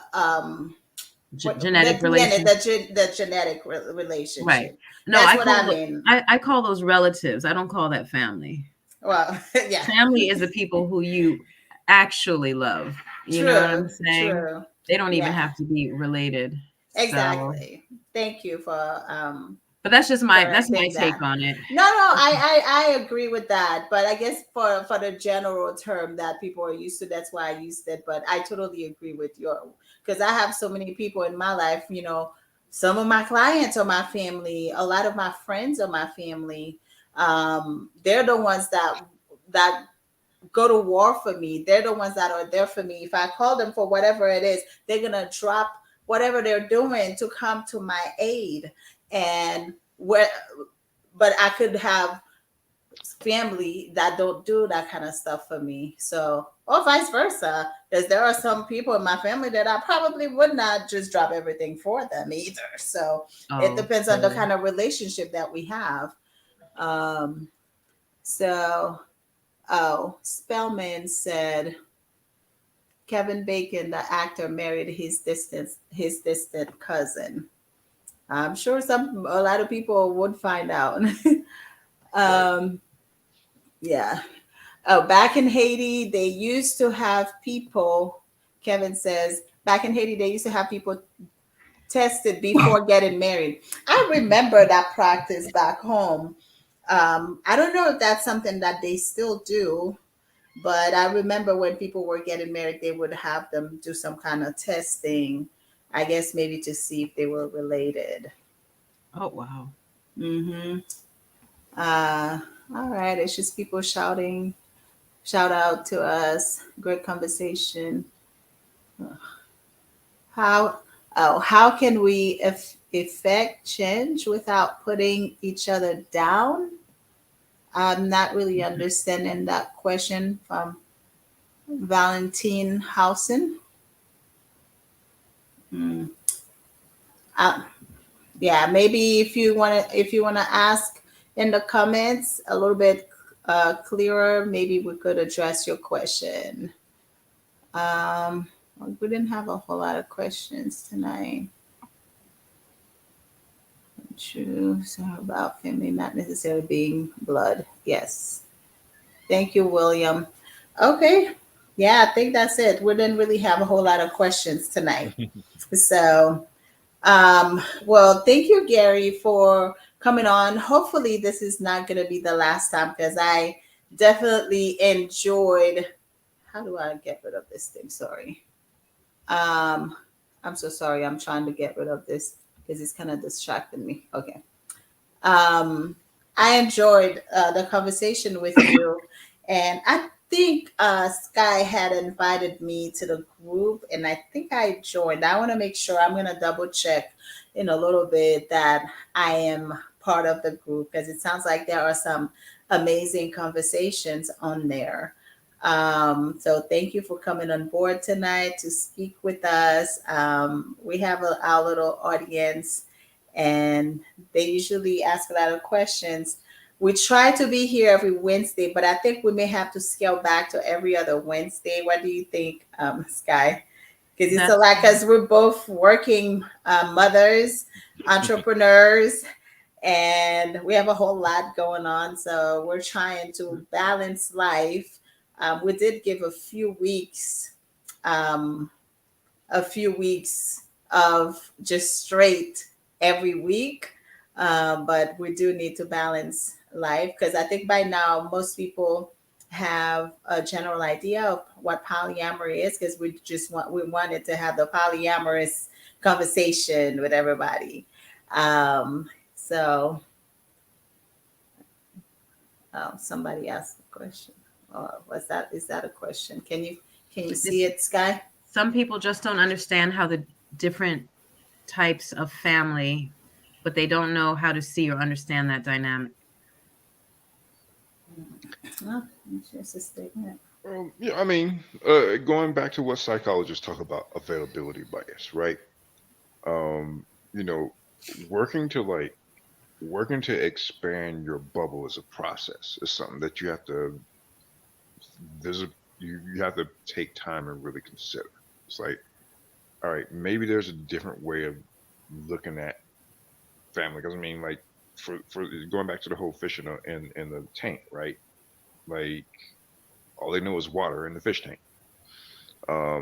Genetic relation. the genetic Right. relationship. No, That's what I mean. I call those relatives. I don't call that family. Well, yeah, Family is the people who you actually love. You know what I'm true, saying? true. They don't even Yeah, have to be related. So, exactly. Thank you for but that's my correcting take that. on it. No, I agree with that. But I guess for the general term that people are used to, that's why I used it. But I totally agree with your because I have so many people in my life. Some of my clients are my family. A lot of my friends are my family. They're the ones that go to war for me. They're the ones that are there for me. If I call them for whatever it is, they're gonna drop whatever they're doing to come to my aid. And where, but I could have family that don't do that kind of stuff for me. So, or vice versa, because there are some people in my family that I probably would not just drop everything for them either. So it Oh, depends on the totally. kind of relationship that we have. Um, so, oh, Spellman said Kevin Bacon, the actor, married his distant cousin. I'm sure a lot of people would find out. Right. um, yeah. Oh, back in Haiti, they used to have people, Kevin says, back in Haiti, they used to have people tested before getting married. I remember that practice back home. I don't know if that's something that they still do, but I remember when people were getting married, they would have them do some kind of testing, I guess maybe to see if they were related. Oh, wow. Mm-hmm. Uh, all right, it's just people shouting. Shout out to us. Great conversation. How can we effect change without putting each other down? I'm not really understanding that question from Valentine Hausen. Hmm. Uh, yeah, maybe if you want to ask in the comments a little bit clearer, maybe we could address your question. Um, we didn't have a whole lot of questions tonight. True. So about family not necessarily being blood. Yes. Thank you, William. Okay. Yeah, I think that's it. We didn't really have a whole lot of questions tonight. So, well, thank you, Gary, for coming on. Hopefully, this is not going to be the last time because I definitely enjoyed. How do I get rid of this thing? Sorry. Um, I'm so sorry. I'm trying to get rid of this because it's kind of distracting me. Okay. Um, I enjoyed the conversation with you, and I think Sky had invited me to the group, and I think I joined. I want to make sure. I'm going to double check in a little bit that I am part of the group because it sounds like there are some amazing conversations on there. So thank you for coming on board tonight to speak with us. We have our little audience, and they usually ask a lot of questions. We try to be here every Wednesday, but I think we may have to scale back to every other Wednesday. What do you think, Sky? Because it's a That's lot, because we're both working mothers, entrepreneurs, and we have a whole lot going on. So we're trying to balance life. We did give um, a few weeks of just straight every week. But we do need to balance life because I think by now most people have a general idea of what polyamory is because we wanted to have the polyamorous conversation with everybody. So somebody asked a question. Is that a question? Can you see this. it, Sky? Some people just don't understand how the different types of family, but they don't know how to see or understand that dynamic. Oh, it's just a statement. Yeah, I mean, going back to what psychologists talk about availability bias, right? Um, you know, working to like working to expand your bubble is a process. It's something that you have to there's a you have to take time and really consider. It's like, all right, maybe there's a different way of looking at family. Because I mean, like for going back to the whole fish in the tank, right? Like all they know is water in the fish tank.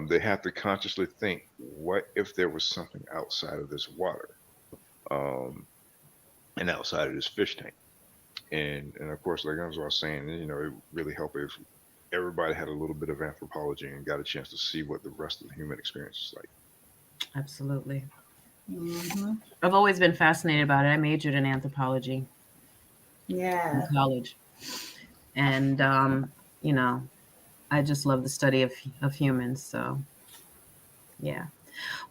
They have to consciously think, what if there was something outside of this water, um, and outside of this fish tank? And of course, like I was saying, it really help if everybody had a little bit of anthropology and got a chance to see what the rest of the human experience is like. Absolutely. Hmm. I've always been fascinated about it. I majored in anthropology in Yeah. college. And, you know, I just love the study of humans. So, yeah.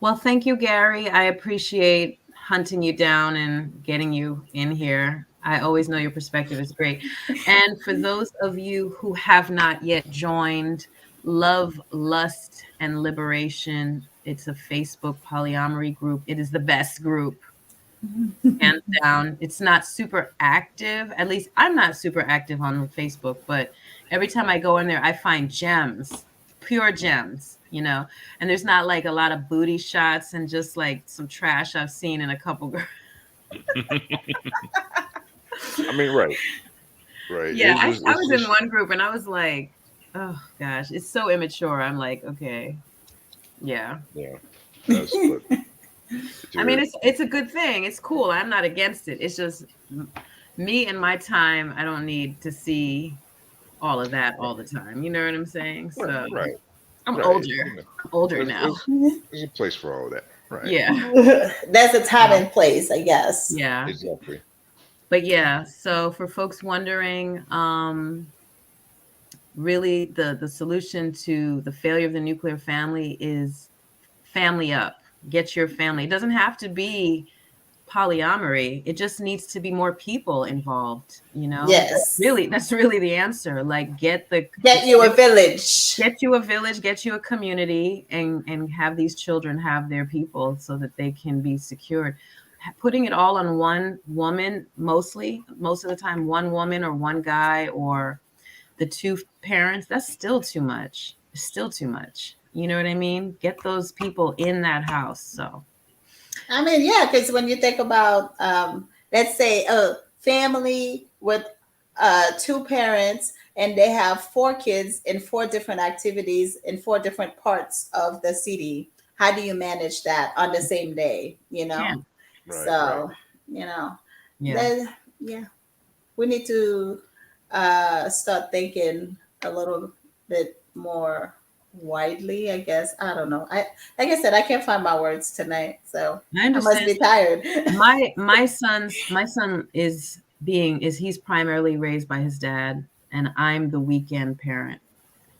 Well, thank you, Gary. I appreciate hunting you down and getting you in here. I always know your perspective is great. And for those of you who have not yet joined Love, Lust, and Liberation, it's a Facebook polyamory group. It is the best group, hands down. It's not super active. At least I'm not super active on Facebook, but every time I go in there, I find gems, pure gems, you know. And there's not like a lot of booty shots and just like some trash I've seen in a couple. I mean, right, right. Yeah, I It's was in just one group and I was like, oh gosh, it's so immature. I'm like, okay, yeah. yeah. That's but I mean, you're it's a good thing. It's cool. I'm not against it. It's just me and my time. I don't need to see all of that all the time. You know what I'm saying? right, So right, I'm right. older. I'm older now. There's a place for all that, right? Yeah, There's a time and place, I guess. yeah. Exactly. But yeah. So for folks wondering, really the solution to the failure of the nuclear family is family up. Get your family. It doesn't have to be polyamory. It just needs to be more people involved, you know. Yes. That's really the answer. Like get you a village. get you a village, get you a community, and have these children have their people so that they can be secured. Putting it all on one woman, most of the time, one woman or one guy or the two parents, that's still too much. It's still too much. You know what I mean? Get those people in that house. So I mean, yeah, because when you think about, let's say, a family with two parents and they have four kids in four different activities in four different parts of the city, how do you manage that on the same day? You know, yeah, Right, right. so you know, yeah. yeah, we need to start thinking a little bit more widely, I guess. I don't know. Like I said, I can't find my words tonight, so I I must understand. be tired. My son is he's primarily raised by his dad, and I'm the weekend parent.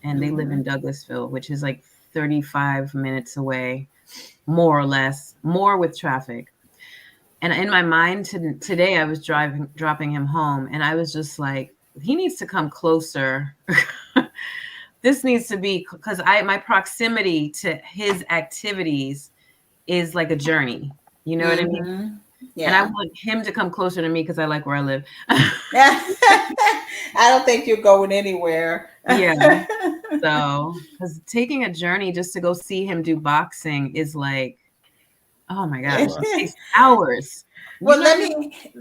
And they live in Mhm. Douglasville, which is like 35 minutes away, more or less, more with traffic. And in my mind today, I was dropping him home, and I was just like, he needs to come closer. This needs to be because my proximity to his activities is like a journey. You know what I mean? Mhm. And I Yeah. want him to come closer to me because I like where I live. I don't think you're going anywhere. Yeah. So, because taking a journey just to go see him do boxing is like, oh my gosh, Right. it takes hours. Well, You know what let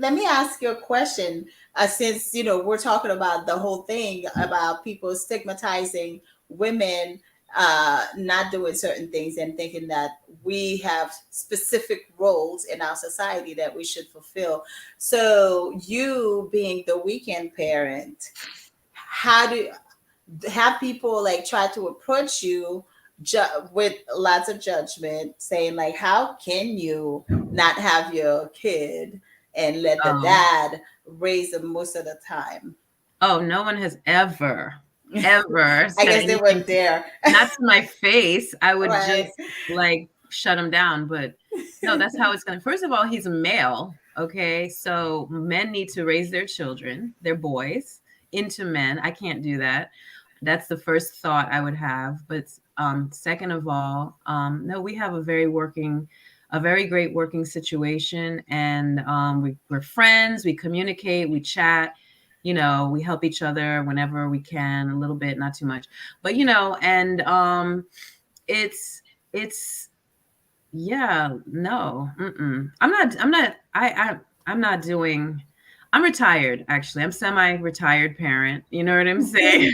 I mean? me ask you a question. Since we're talking about the whole thing about people stigmatizing women not doing certain things and thinking that we have specific roles in our society that we should fulfill. So, you being the weekend parent, how do have people like try to approach you with lots of judgment, saying like, "How can you not have your kid and let the Oh, dad raise them most of the time?" oh, no one has ever I said guess they anything weren't there, not to my face. I would right? just like shut him down. But no, that's how it's going to. First of all, he's a male. Okay. So men need to raise their children, their boys, into men. I can't do that. That's the first thought I would have. But second of all, no, we have a very great working situation. And we're friends, we communicate, we chat. We help each other whenever we can, a little bit, not too much. But and it's yeah, no, I'm not doing. I'm retired, actually. I'm semi-retired parent. You know what I'm saying?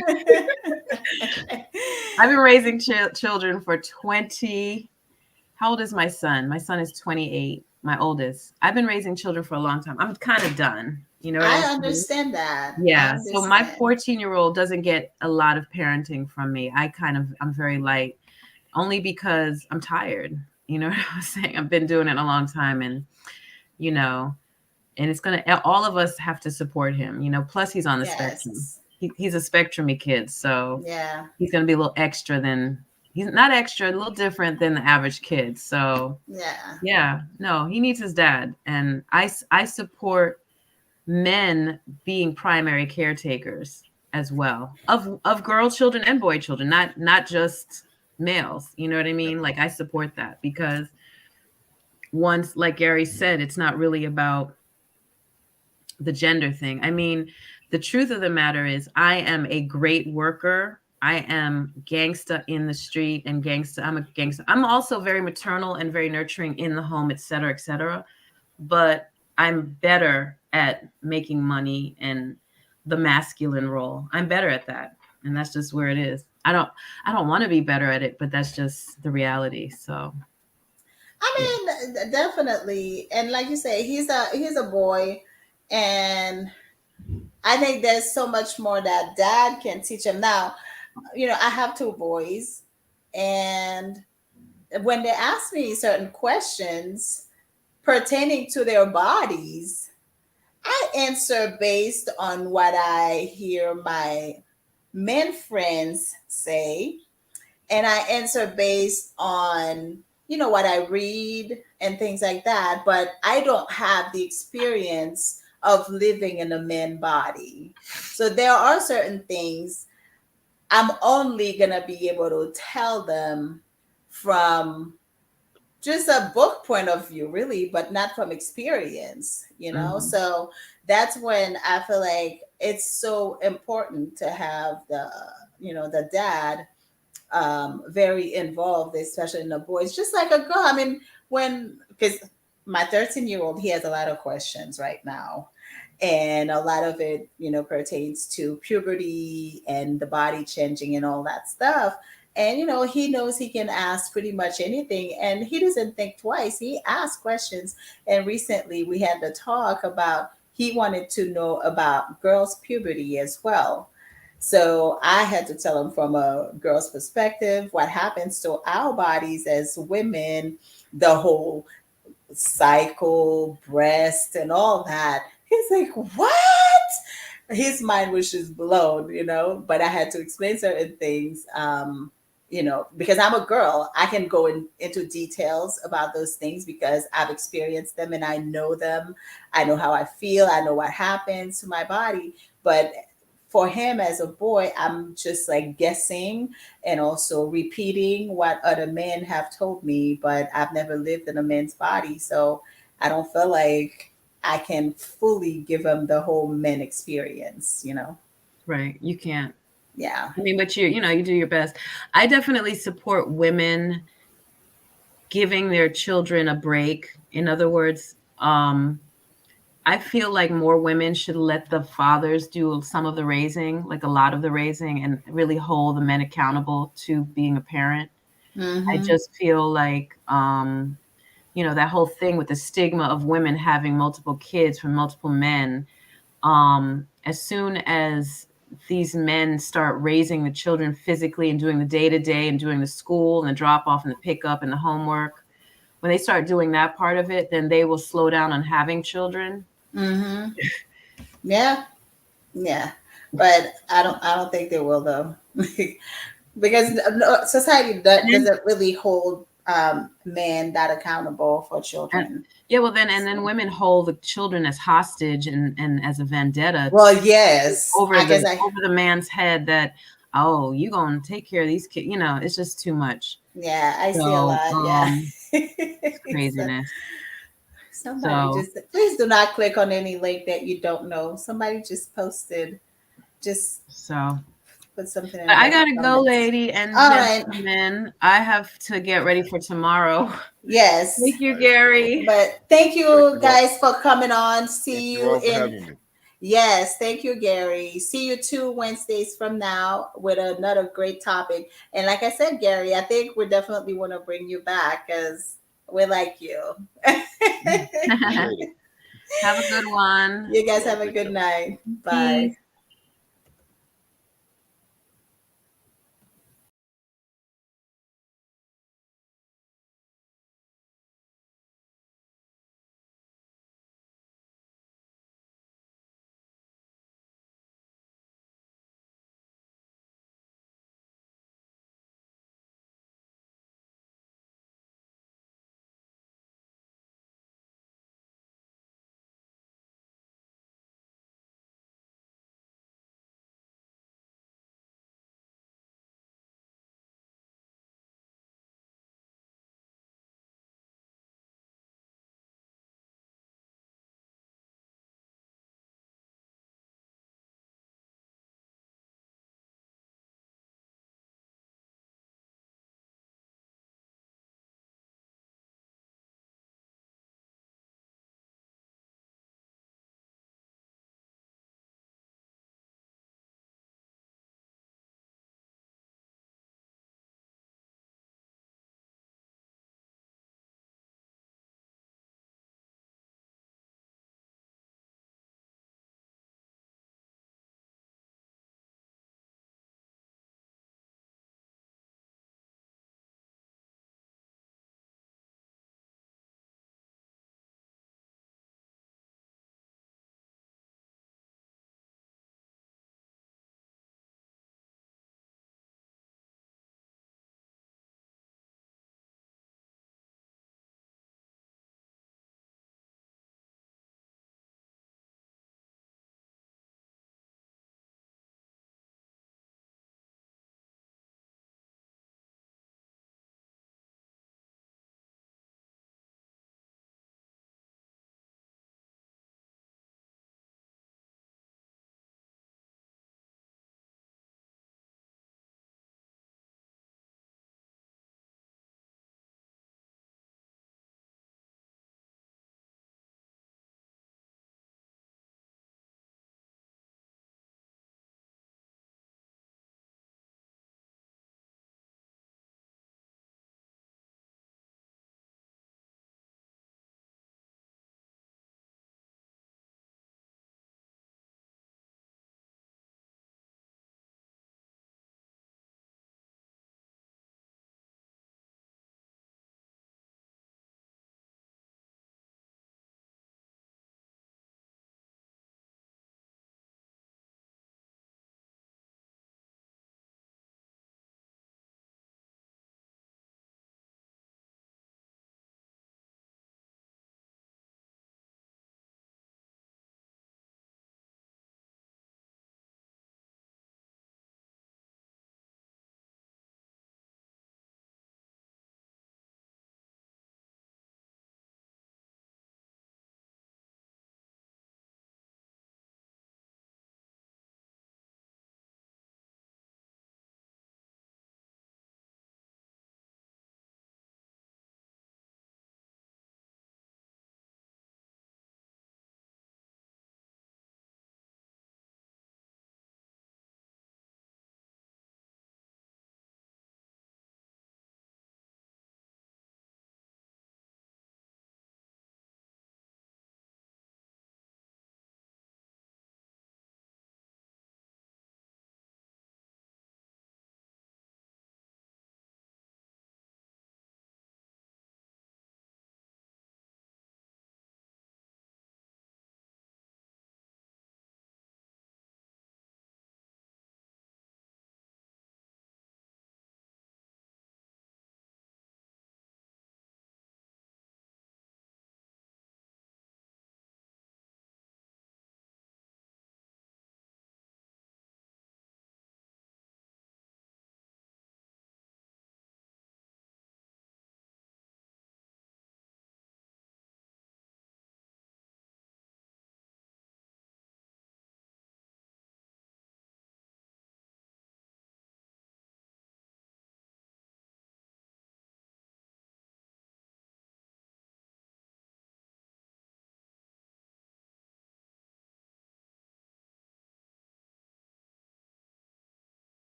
I've been raising children for 20. How old is my son? My son is 28, my oldest. I've been raising children for a long time. I'm kind of done. You know what I'm I saying? understand that. I Yeah. So my understand. 14-year-old doesn't get a lot of parenting from me. I'm very light only because I'm tired. You know what I'm saying? I've been doing it a long time you know, and all of us have to support him, plus he's on the spectrum. Yes. He's a spectrumy kid. So Yeah. he's going to be a little extra he's not extra, a little different than the average kid. So Yeah. yeah, no, he needs his dad. And I support men being primary caretakers as well of girl children and boy children, not just males. You know what I mean? Like, I support that, because once, like Gary said, it's not really about the gender thing. I mean, the truth of the matter is, I am a great worker. I am gangsta in the street and gangsta. I'm a gangsta. I'm also very maternal and very nurturing in the home, et cetera, et cetera. But I'm better at making money and the masculine role. I'm better at that. And that's just where it is. I don't want to be better at it, but that's just the reality. So I mean, definitely. And like you say, he's a boy, and I think there's so much more that dad can teach him. Now, I have two boys, and when they ask me certain questions pertaining to their bodies, I answer based on what I hear my men friends say, and I answer based on what I read and things like that. But I don't have the experience of living in a man body, so there are certain things I'm only gonna be able to tell them from just a book point of view, really, but not from experience. mhm. So that's when I feel like it's so important to have the dad very involved, especially in the boys, just like a girl. I mean, because my 13-year-old, he has a lot of questions right now. And a lot of it, pertains to puberty and the body changing and all that stuff. And, he knows he can ask pretty much anything, and he doesn't think twice. He asks questions. And recently we had the talk about he wanted to know about girls' puberty as well. So I had to tell him from a girl's perspective what happens to our bodies as women, the whole cycle, breast, and all that. He's like, what? His mind was just blown. But I had to explain certain things, because I'm a girl. I can go into details about those things because I've experienced them and I know them. I know how I feel. I know what happens to my body. But for him as a boy, I'm just like guessing and also repeating what other men have told me, but I've never lived in a man's body. So I don't feel like I can fully give him the whole men experience. Right. You can't. Yeah. I mean, but you do your best. I definitely support women giving their children a break. In other words, I feel like more women should let the fathers do some of the raising, like a lot of the raising, and really hold the men accountable to being a parent. I Mm-hmm. just feel like, that whole thing with the stigma of women having multiple kids from multiple men. As soon as these men start raising the children physically and doing the day to day and doing the school and the drop off and the pickup and the homework, when they start doing that part of it, then they will slow down on having children. Mm-hmm. Yeah. Yeah. But I don't think they will though. Because society doesn't really hold men that accountable for And, children. yeah, well then, and then women hold the children as hostage and as a vendetta Well, yes, over I guess over the man's head that, oh, you gonna take care of these kids. It's just too much. yeah, I see a So lot. Yeah. it's So, craziness. somebody So just please do not click on any link that you don't know. Somebody just posted, just so put something but in I the gotta go, comments. lady and All right. gentlemen. I have to get ready for tomorrow. Yes. Thank you, All right, well, Gary. But thank thank you you all. guys for coming on. Thank See you you all for in having me. Yes, thank you, Gary. See you 2 Wednesdays from now with another great topic. And like I said, Gary, I think we definitely want to bring you back because we like you. Appreciate it. Have a good one. You guys You all have a take good care. night. Bye. Peace.